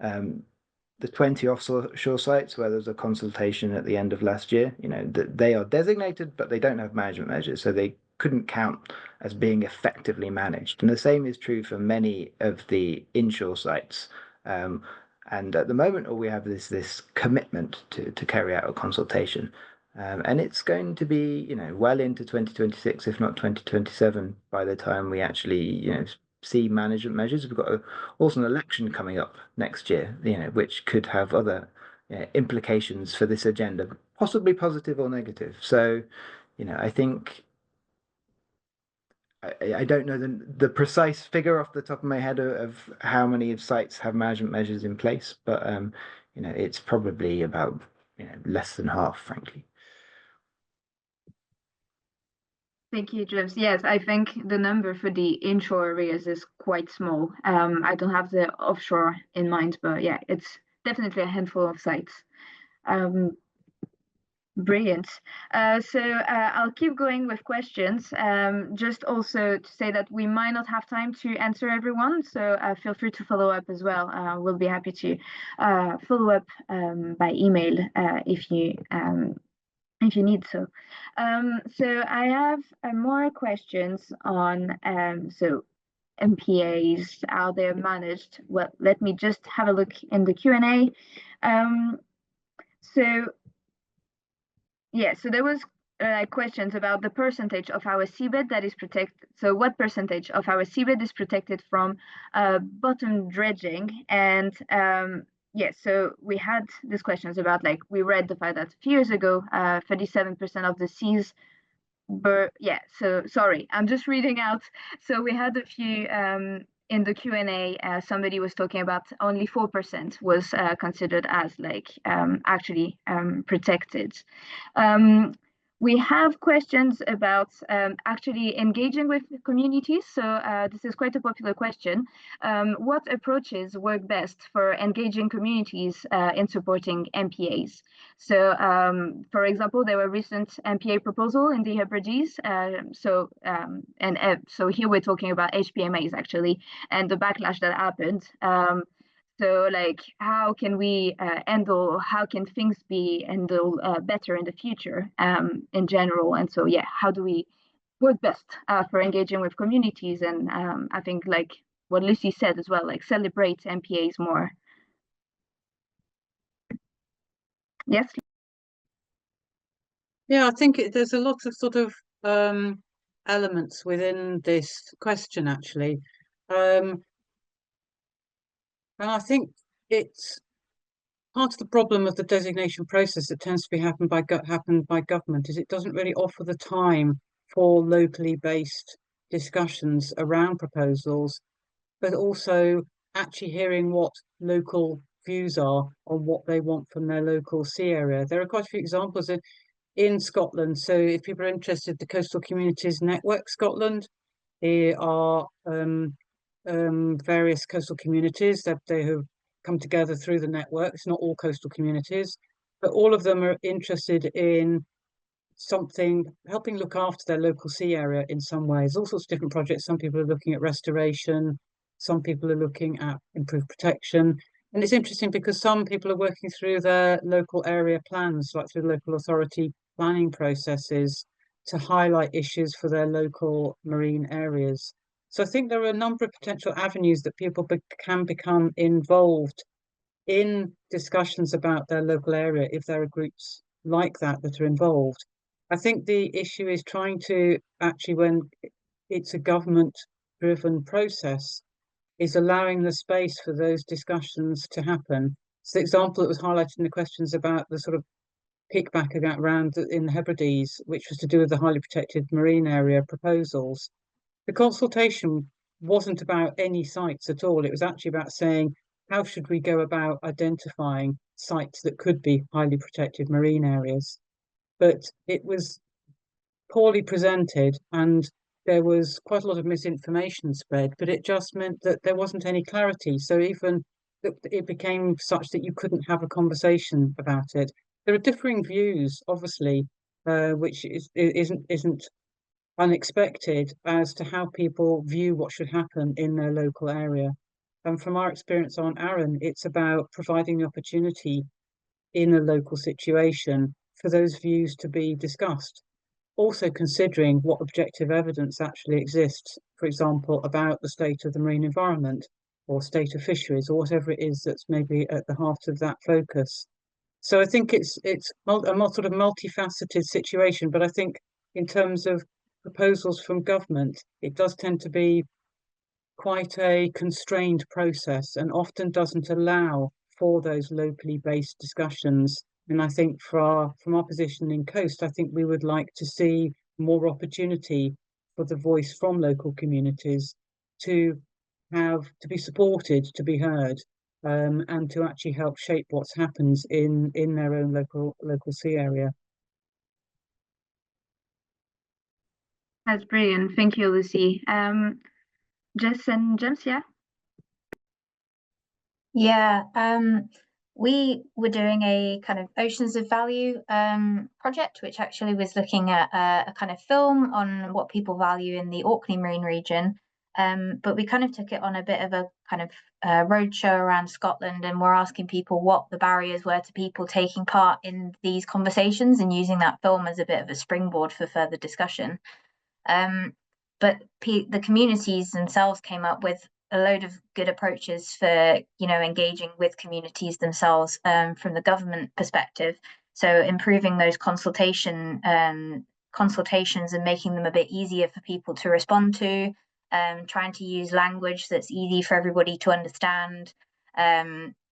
Speaker 5: the 20 offshore sites where there was a consultation at the end of last year, that they are designated, but they don't have management measures, so they couldn't count as being effectively managed. And the same is true for many of the inshore sites. And at the moment, all we have is this commitment to carry out a consultation. And it's going to be, well into 2026, if not 2027, by the time we actually, see management measures. We've got also an election coming up next year, which could have other implications for this agenda, possibly positive or negative. So, I think I don't know the precise figure off the top of my head of how many sites have management measures in place, but it's probably about less than half, frankly.
Speaker 1: Thank you, James. Yes, I think the number for the inshore areas is quite small. I don't have the offshore in mind, but yeah, it's definitely a handful of sites. Brilliant. So I'll keep going with questions. Just also to say that we might not have time to answer everyone, so feel free to follow up as well. We'll be happy to follow up by email if you need so. So I have more questions on so MPAs, how they're managed. Well, let me just have a look in the Q&A. So there was questions about the percentage of our seabed that is protected. So what percentage of our seabed is protected from bottom dredging? And so we had these questions about, we read the fact that a few years ago, 37% of the seas were, so sorry, I'm just reading out. So we had a few in the Q&A, somebody was talking about only 4% was considered as actually protected. We have questions about actually engaging with communities. So this is quite a popular question. What approaches work best for engaging communities in supporting MPAs? So, for example, there were recent MPA proposal in the Hebrides. So here we're talking about HPMAs actually, and the backlash that happened. So how can we handle, how can things be handled better in the future in general? And so, how do we work best for engaging with communities? And I think what Lucy said as well, celebrate MPAs more. Yes?
Speaker 4: Yeah, I think there's a lot of sort of elements within this question, actually. And I think it's part of the problem of the designation process that tends to be happened by government is it doesn't really offer the time for locally based discussions around proposals, but also actually hearing what local views are on what they want from their local sea area. There are quite a few examples in Scotland. So if people are interested, the Coastal Communities Network Scotland, they are various coastal communities that they have come together through the network. It's not all coastal communities, but all of them are interested in something, helping look after their local sea area in some ways. All sorts of different projects. Some people are looking at restoration, some people are looking at improved protection. And it's interesting because some people are working through their local area plans, like through local authority planning processes, to highlight issues for their local marine areas. So I think there are a number of potential avenues that people can become involved in discussions about their local area if there are groups like that that are involved. I think the issue is trying to actually, when it's a government-driven process, is allowing the space for those discussions to happen. So the example that was highlighted in the questions about the sort of kickback around in the Hebrides, which was to do with the highly protected marine area proposals. The consultation wasn't about any sites at all. It was actually about saying, how should we go about identifying sites that could be highly protected marine areas? But it was poorly presented and there was quite a lot of misinformation spread, but it just meant that there wasn't any clarity. So even it became such that you couldn't have a conversation about it. There are differing views, obviously, which isn't unexpected as to how people view what should happen in their local area. And from our experience on Arran, it's about providing the opportunity in a local situation for those views to be discussed. Also considering what objective evidence actually exists, for example, about the state of the marine environment or state of fisheries or whatever it is that's maybe at the heart of that focus. So I think it's a sort of multifaceted situation, but I think in terms of proposals from government, it does tend to be quite a constrained process and often doesn't allow for those locally based discussions. And I think from our position in Coast, I think we would like to see more opportunity for the voice from local communities to be supported, to be heard, and to actually help shape what happens in their own local sea area.
Speaker 1: That's brilliant. Thank you, Lucy. Jess and James, yeah?
Speaker 3: Yeah, we were doing a kind of Oceans of Value project, which actually was looking at a kind of film on what people value in the Orkney Marine region. But we kind of took it on a bit of a kind of roadshow around Scotland, and we're asking people what the barriers were to people taking part in these conversations and using that film as a bit of a springboard for further discussion. But the communities themselves came up with a load of good approaches for, engaging with communities themselves from the government perspective. So improving those consultations and making them a bit easier for people to respond to, trying to use language that's easy for everybody to understand,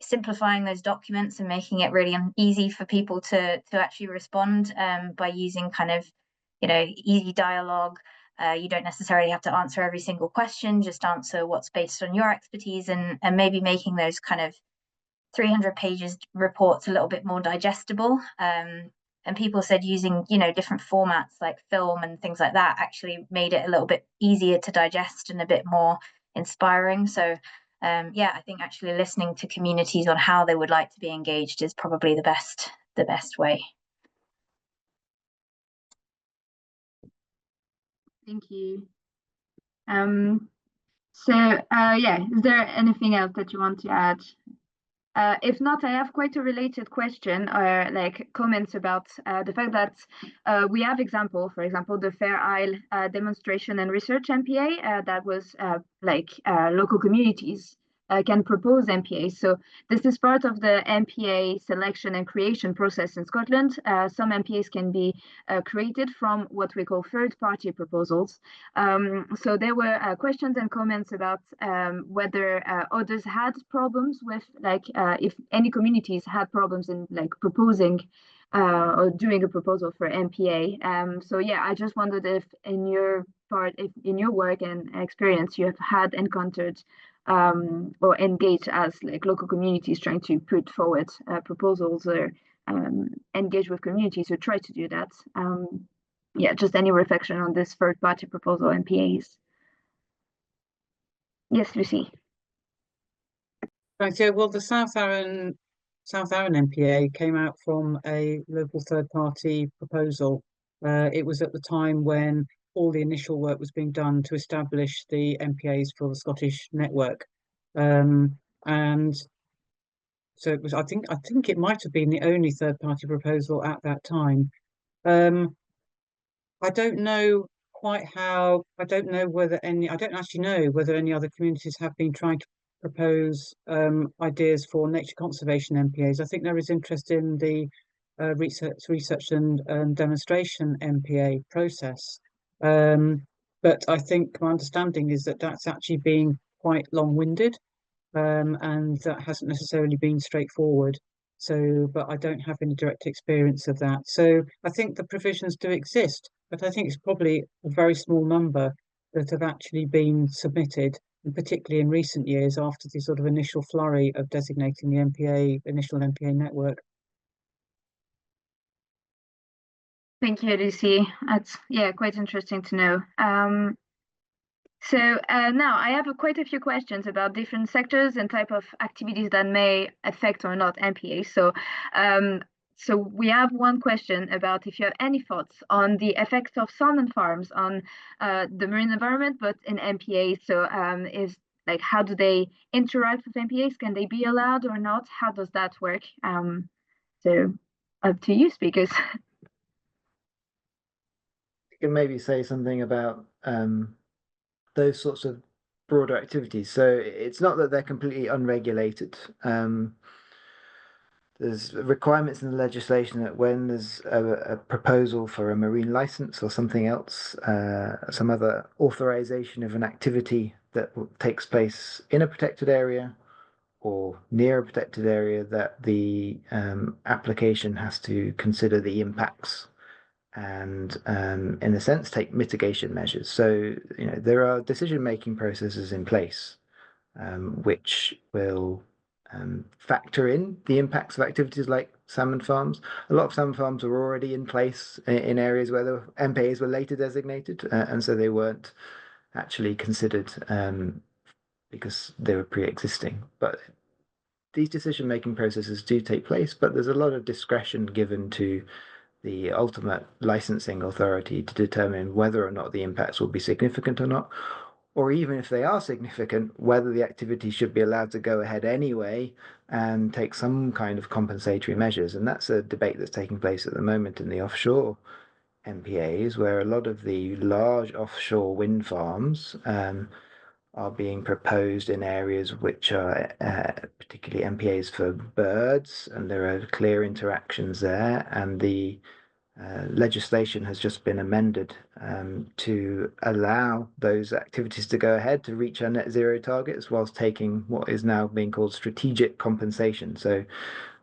Speaker 3: simplifying those documents and making it really easy for people to actually respond by using kind of, easy dialogue. You don't necessarily have to answer every single question, just answer what's based on your expertise, and maybe making those kind of 300 pages reports a little bit more digestible. And people said using, different formats like film and things like that actually made it a little bit easier to digest and a bit more inspiring. So I think actually listening to communities on how they would like to be engaged is probably the best way.
Speaker 1: Thank you. Is there anything else that you want to add? If not, I have quite a related question or like comments about the fact that we have for example, the Fair Isle Demonstration and Research MPA that was local communities can propose MPAs. So this is part of the MPA selection and creation process in Scotland. Some MPAs can be created from what we call third-party proposals. So there were questions and comments about whether others had problems with, like, if any communities had problems in like proposing or doing a proposal for MPA. So yeah, I just wondered if in your work and experience you have had encountered or engaged as like local communities trying to put forward proposals or engage with communities who try to do that. Yeah, just any reflection on this third-party proposal MPAs. Yes, Lucy.
Speaker 4: Right, yeah, well, the South Arran MPA came out from a local third-party proposal. It was at the time when all the initial work was being done to establish the MPAs for the Scottish network, and so it was. I think it might have been the only third-party proposal at that time. I don't know quite how. I don't know whether any. I don't actually know whether any other communities have been trying to propose ideas for nature conservation MPAs. I think there is interest in the research and demonstration MPA process. But I think my understanding is that that's actually been quite long-winded, and that hasn't necessarily been straightforward. So, but I don't have any direct experience of that. So I think the provisions do exist, but I think it's probably a very small number that have actually been submitted, and particularly in recent years after the sort of initial flurry of designating the initial MPA network.
Speaker 1: Thank you, Lucy. That's, yeah, quite interesting to know. So now I have quite a few questions about different sectors and type of activities that may affect or not MPA. So we have one question about if you have any thoughts on the effects of salmon farms on the marine environment, but in MPA. So is like, how do they interact with MPAs? Can they be allowed or not? How does that work? So up to you, speakers.
Speaker 5: You can maybe say something about those sorts of broader activities. So it's not that they're completely unregulated. There's requirements in the legislation that when there's a proposal for a marine license or something else, some other authorization of an activity that takes place in a protected area or near a protected area, that the application has to consider the impacts and, in a sense, take mitigation measures. So, there are decision-making processes in place which will factor in the impacts of activities like salmon farms. A lot of salmon farms are already in place in areas where the MPAs were later designated, and so they weren't actually considered because they were pre-existing. But these decision-making processes do take place, but there's a lot of discretion given to the ultimate licensing authority to determine whether or not the impacts will be significant or not, or even if they are significant, whether the activity should be allowed to go ahead anyway and take some kind of compensatory measures. And that's a debate that's taking place at the moment in the offshore MPAs, where a lot of the large offshore wind farms are being proposed in areas which are particularly MPAs for birds, and there are clear interactions there, and the legislation has just been amended to allow those activities to go ahead to reach our net zero targets whilst taking what is now being called strategic compensation. So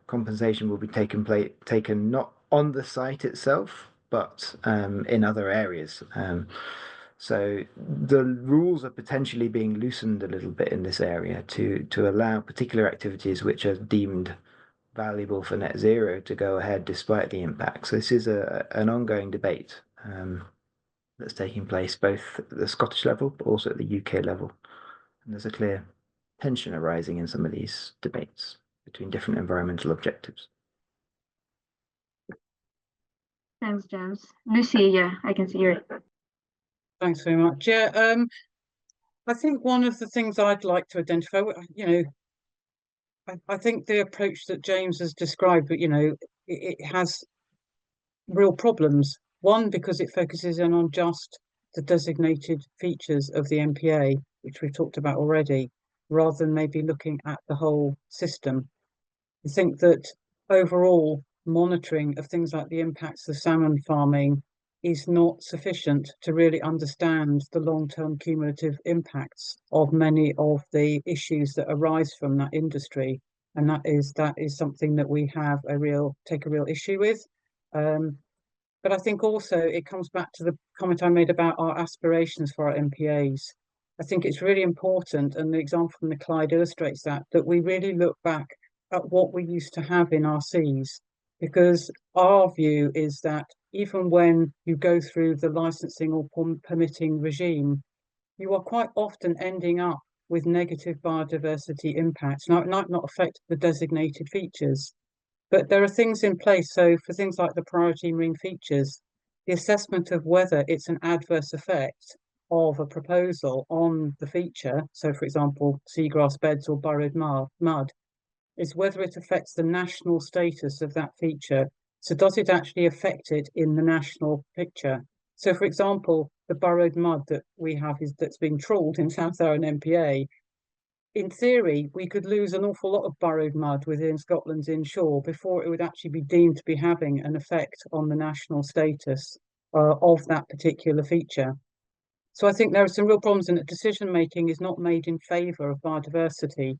Speaker 5: compensation will be taken not on the site itself, but in other areas. So the rules are potentially being loosened a little bit in this area to allow particular activities which are deemed valuable for net zero to go ahead despite the impacts. So this is an ongoing debate that's taking place both at the Scottish level but also at the UK level. And there's a clear tension arising in some of these debates between different environmental objectives.
Speaker 1: Thanks, James. Lucy, yeah, I can see you.
Speaker 4: Thanks very much. Yeah, I think one of the things I'd like to identify, I think the approach that James has described, but it has real problems. One, because it focuses in on just the designated features of the MPA, which we've talked about already. rather than maybe looking at the whole system. I think that overall monitoring of things like the impacts of salmon farming is not sufficient to really understand the long-term cumulative impacts of many of the issues that arise from that industry. And that is something that we have take a real issue with. But I think also it comes back to the comment I made about our aspirations for our MPAs. I think it's really important, and the example from the Clyde illustrates that we really look back at what we used to have in our seas, because our view is that even when you go through the licensing or permitting regime, you are quite often ending up with negative biodiversity impacts. Now, it might not affect the designated features, but there are things in place. So for things like the priority marine features, the assessment of whether it's an adverse effect of a proposal on the feature, so for example, seagrass beds or burrowed mud, is whether it affects the national status of that feature. So does it actually affect it in the national picture? So for example, the burrowed mud that we have that's been trawled in South Arran MPA, in theory, we could lose an awful lot of burrowed mud within Scotland's inshore before it would actually be deemed to be having an effect on the national status of that particular feature. So I think there are some real problems in that decision making is not made in favour of biodiversity,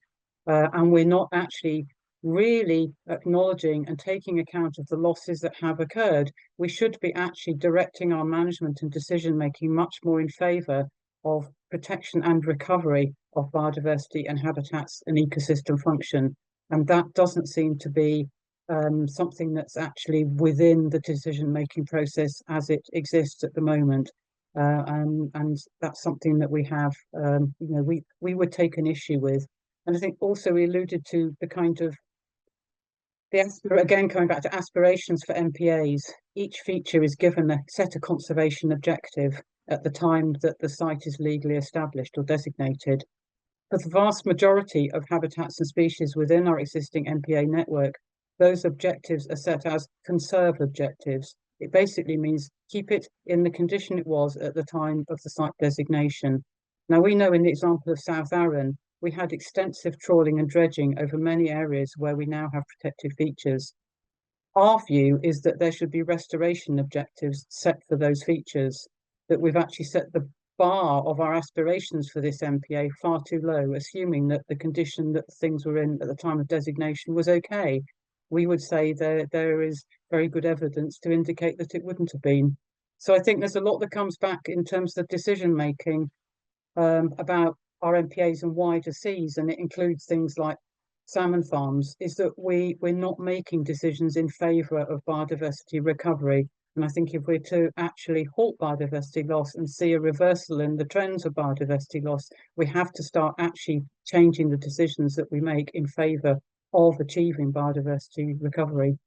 Speaker 4: and we're not actually really acknowledging and taking account of the losses that have occurred. We should be actually directing our management and decision making much more in favour of protection and recovery of biodiversity and habitats and ecosystem function. And that doesn't seem to be something that's actually within the decision making process as it exists at the moment. And that's something that we have, we would take an issue with. And I think also we alluded to the kind of, again, coming back to aspirations for MPAs, each feature is given a set of conservation objective at the time that the site is legally established or designated. For the vast majority of habitats and species within our existing MPA network, those objectives are set as conserve objectives. It basically means keep it in the condition it was at the time of the site designation. Now, we know in the example of South Arran, we had extensive trawling and dredging over many areas where we now have protected features. Our view is that there should be restoration objectives set for those features, that we've actually set the bar of our aspirations for this MPA far too low, assuming that the condition that things were in at the time of designation was okay. We would say there is very good evidence to indicate that it wouldn't have been. So I think there's a lot that comes back in terms of decision making about our MPAs and wider seas, and it includes things like salmon farms, is that we're not making decisions in favour of biodiversity recovery. And I think if we're to actually halt biodiversity loss and see a reversal in the trends of biodiversity loss, we have to start actually changing the decisions that we make in favour of achieving biodiversity recovery.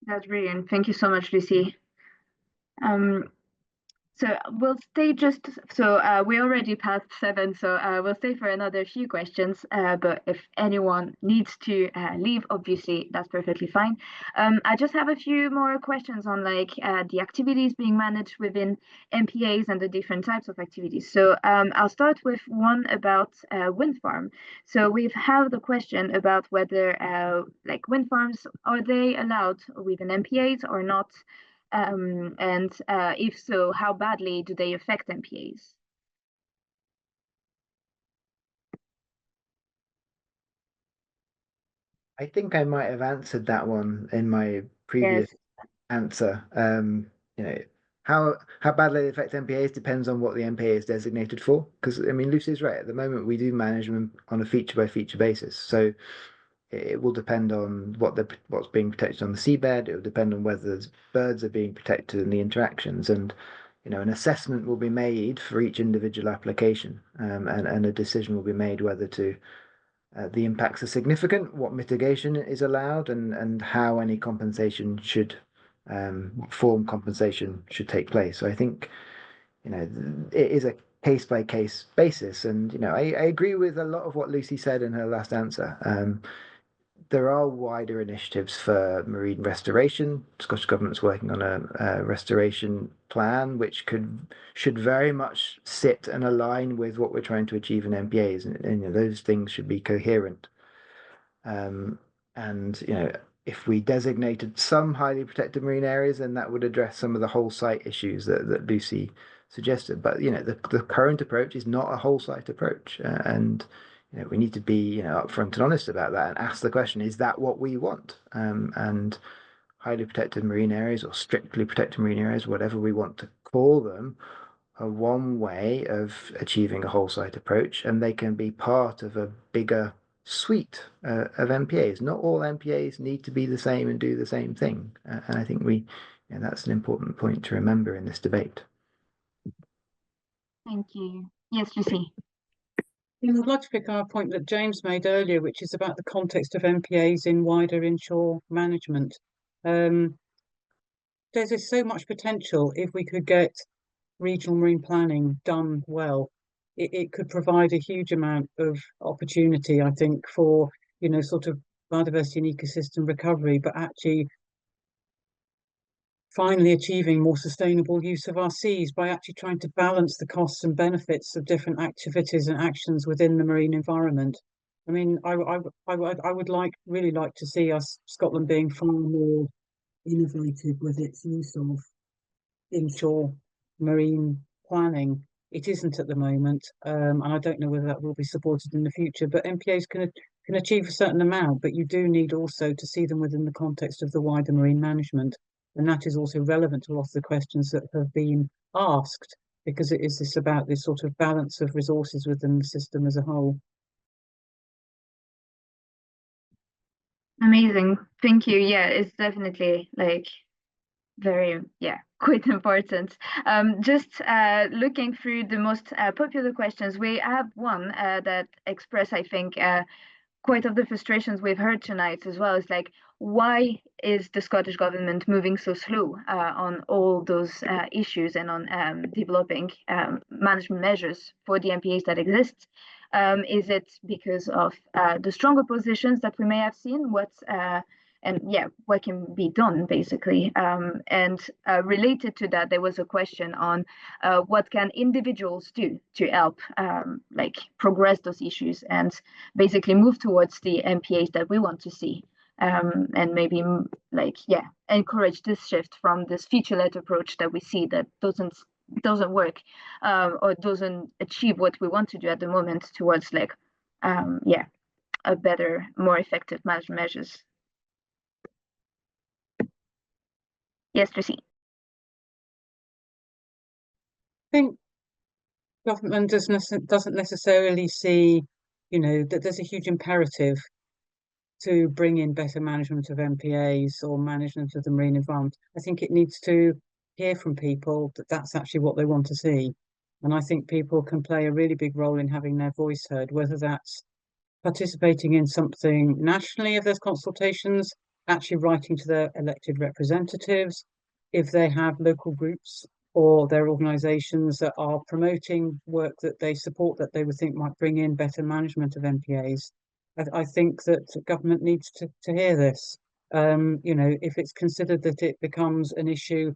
Speaker 1: That's brilliant. Thank you so much, Lucy. So we'll stay we already passed 7, so we'll stay for another few questions, but if anyone needs to leave, obviously that's perfectly fine. I just have a few more questions on the activities being managed within MPAs and the different types of activities. So I'll start with one about wind farm. So we've had the question about whether wind farms, are they allowed within MPAs or not? And if so, how badly do they affect MPAs?
Speaker 5: I think I might have answered that one in my previous answer. How badly they affect MPAs depends on what the MPA is designated for. Because I mean, Lucy's right. At the moment, we do management on a feature by feature basis. So it will depend on what's being protected on the seabed. It will depend on whether birds are being protected in the interactions, and an assessment will be made for each individual application, and a decision will be made whether to the impacts are significant, what mitigation is allowed, and how any compensation should form compensation should take place. So I think it is a case by case basis, and I agree with a lot of what Lucy said in her last answer. there are wider initiatives for marine restoration. Scottish Government's working on a restoration plan, which should very much sit and align with what we're trying to achieve in MPAs, and those things should be coherent. And if we designated some highly protected marine areas, then that would address some of the whole site issues that Lucy suggested. But the current approach is not a whole site approach, and we need to be upfront and honest about that and ask the question: is that what we want? And highly protected marine areas or strictly protected marine areas, whatever we want to call them, are one way of achieving a whole site approach, and they can be part of a bigger suite of MPAs. Not all MPAs need to be the same and do the same thing, and I think that's an important point to remember in this debate.
Speaker 1: Thank you. Yes, Lucy.
Speaker 4: I'd like to pick on a point that James made earlier, which is about the context of MPAs in wider inshore management. There's so much potential if we could get regional marine planning done well. It could provide a huge amount of opportunity, I think, for sort of biodiversity and ecosystem recovery, but actually finally achieving more sustainable use of our seas by actually trying to balance the costs and benefits of different activities and actions within the marine environment. I mean, I would really like to see Scotland being far more innovative with its use of inshore marine planning. It isn't at the moment, and I don't know whether that will be supported in the future. But MPAs can achieve a certain amount, but you do need also to see them within the context of the wider marine management. And that is also relevant to a lot of the questions that have been asked, because it is about this sort of balance of resources within the system as a whole.
Speaker 1: Amazing. Thank you. Yeah, it's definitely quite important. Just looking through the most popular questions, we have one that express, I think, quite of the frustrations we've heard tonight as well. Is why is the Scottish Government moving so slow on all those issues and on developing management measures for the MPAs that exist? Is it because of the stronger positions that we may have seen? What can be done, basically? And related to that, there was a question on what can individuals do to help progress those issues and basically move towards the MPAs that we want to see, and maybe encourage this shift from this feature-led approach that we see that doesn't work or doesn't achieve what we want to do at the moment towards a better, more effective management measures. Yes, Lucy.
Speaker 4: I think government doesn't necessarily see, that there's a huge imperative to bring in better management of MPAs or management of the marine environment. I think it needs to hear from people that that's actually what they want to see. And I think people can play a really big role in having their voice heard, whether that's participating in something nationally if there's consultations, actually writing to their elected representatives, if they have local groups or their organisations that are promoting work that they support that they would think might bring in better management of MPAs. I think that government needs to hear this. If it's considered that it becomes an issue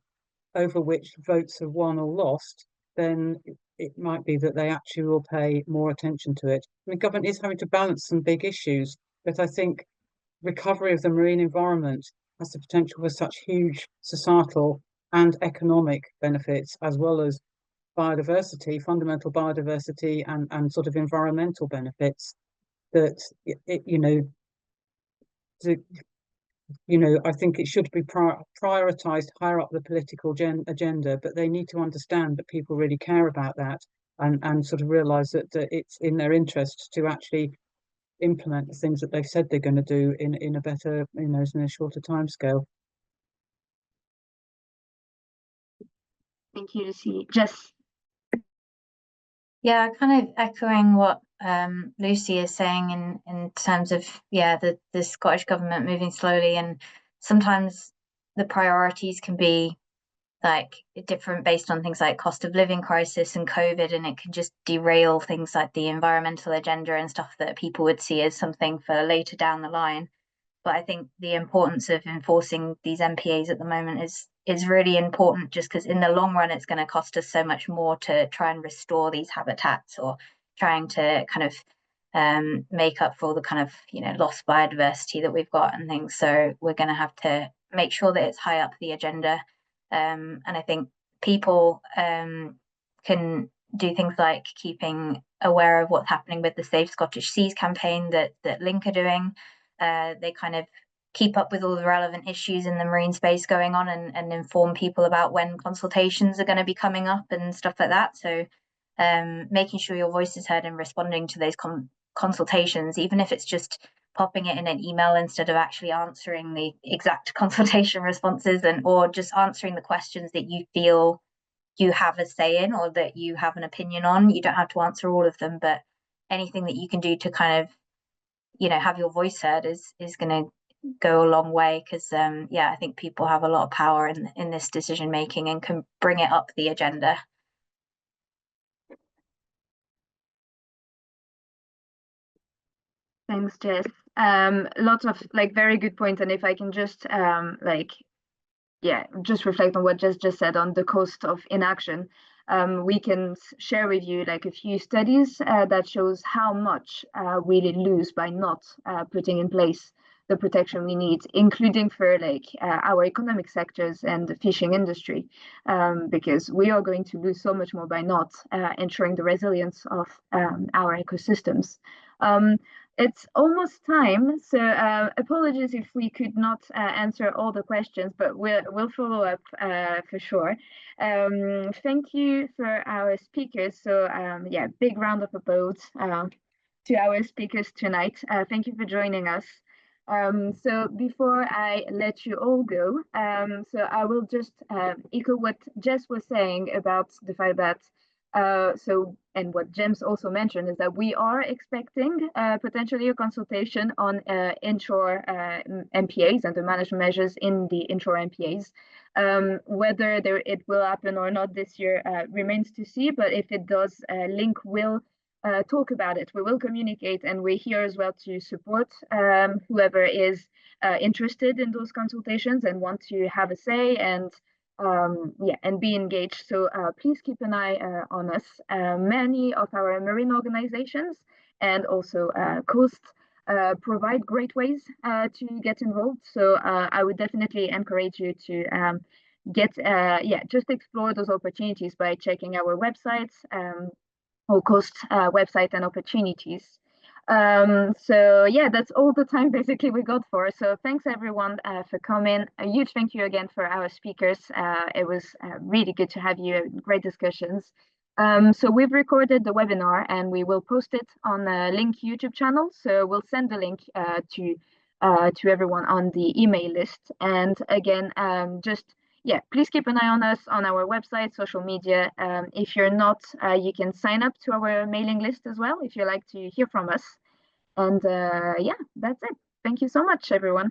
Speaker 4: over which votes are won or lost, then it might be that they actually will pay more attention to it. I mean, government is having to balance some big issues, but I think recovery of the marine environment has the potential for such huge societal and economic benefits, as well as biodiversity, fundamental biodiversity, and sort of environmental benefits, that I think it should be prioritized higher up the political agenda, but they need to understand that people really care about that and sort of realize that it's in their interest to actually implement the things that they've said they're going to do in a better, in a shorter timescale.
Speaker 1: Thank you, Lucy. Jess.
Speaker 3: Yeah, kind of echoing what Lucy is saying in terms of the Scottish Government moving slowly, and sometimes the priorities can be different based on things like cost of living crisis and COVID, and it can just derail things like the environmental agenda and stuff that people would see as something for later down the line. But I think the importance of enforcing these MPAs at the moment is really important, just because in the long run it's going to cost us so much more to try and restore these habitats, or trying to kind of make up for all the kind of lost biodiversity that we've got and things. So we're going to have to make sure that it's high up the agenda. And I think people can do things like keeping aware of what's happening with the Save Scottish Seas campaign that Link are doing. They kind of keep up with all the relevant issues in the marine space going on, and inform people about when consultations are going to be coming up and stuff like that. So making sure your voice is heard and responding to those consultations, even if it's just popping it in an email instead of actually answering the exact consultation responses, or just answering the questions that you feel you have a say in, or that you have an opinion on. You don't have to answer all of them, but anything that you can do to kind of have your voice heard is going to go a long way, because I think people have a lot of power in this decision making and can bring it up the agenda.
Speaker 1: Thanks, Jess. Lots of very good points, and if I can just just reflect on what Jess just said on the cost of inaction. We can share with you a few studies that shows how much we lose by not putting in place the protection we need, including for our economic sectors and the fishing industry, because we are going to lose so much more by not ensuring the resilience of our ecosystems. It's almost time, so apologies if we could not answer all the questions, but we'll follow up for sure. Thank you for our speakers. So big round of applause to our speakers tonight. Thank you for joining us. So before I let you all go, so I will just echo what Jess was saying about the fact that and what James also mentioned is that we are expecting potentially a consultation on inshore MPAs and the management measures in the inshore MPAs. Whether it will happen or not this year remains to see, but if it does, Link will talk about it. We will communicate, and we're here as well to support whoever is interested in those consultations and want to have a say and be engaged. So please keep an eye on us. Many of our marine organizations and also Coast provide great ways to get involved. So I would definitely encourage you to just explore those opportunities by checking our websites or Coast website and opportunities. That's all the time basically we got for. So thanks everyone for coming. A huge thank you again for our speakers. It was really good to have you. Great discussions. So we've recorded the webinar and we will post it on the Link YouTube channel. So we'll send the link to everyone on the email list. And again, please keep an eye on us on our website, social media. If you're not, you can sign up to our mailing list as well if you like to hear from us. And that's it. Thank you so much, everyone.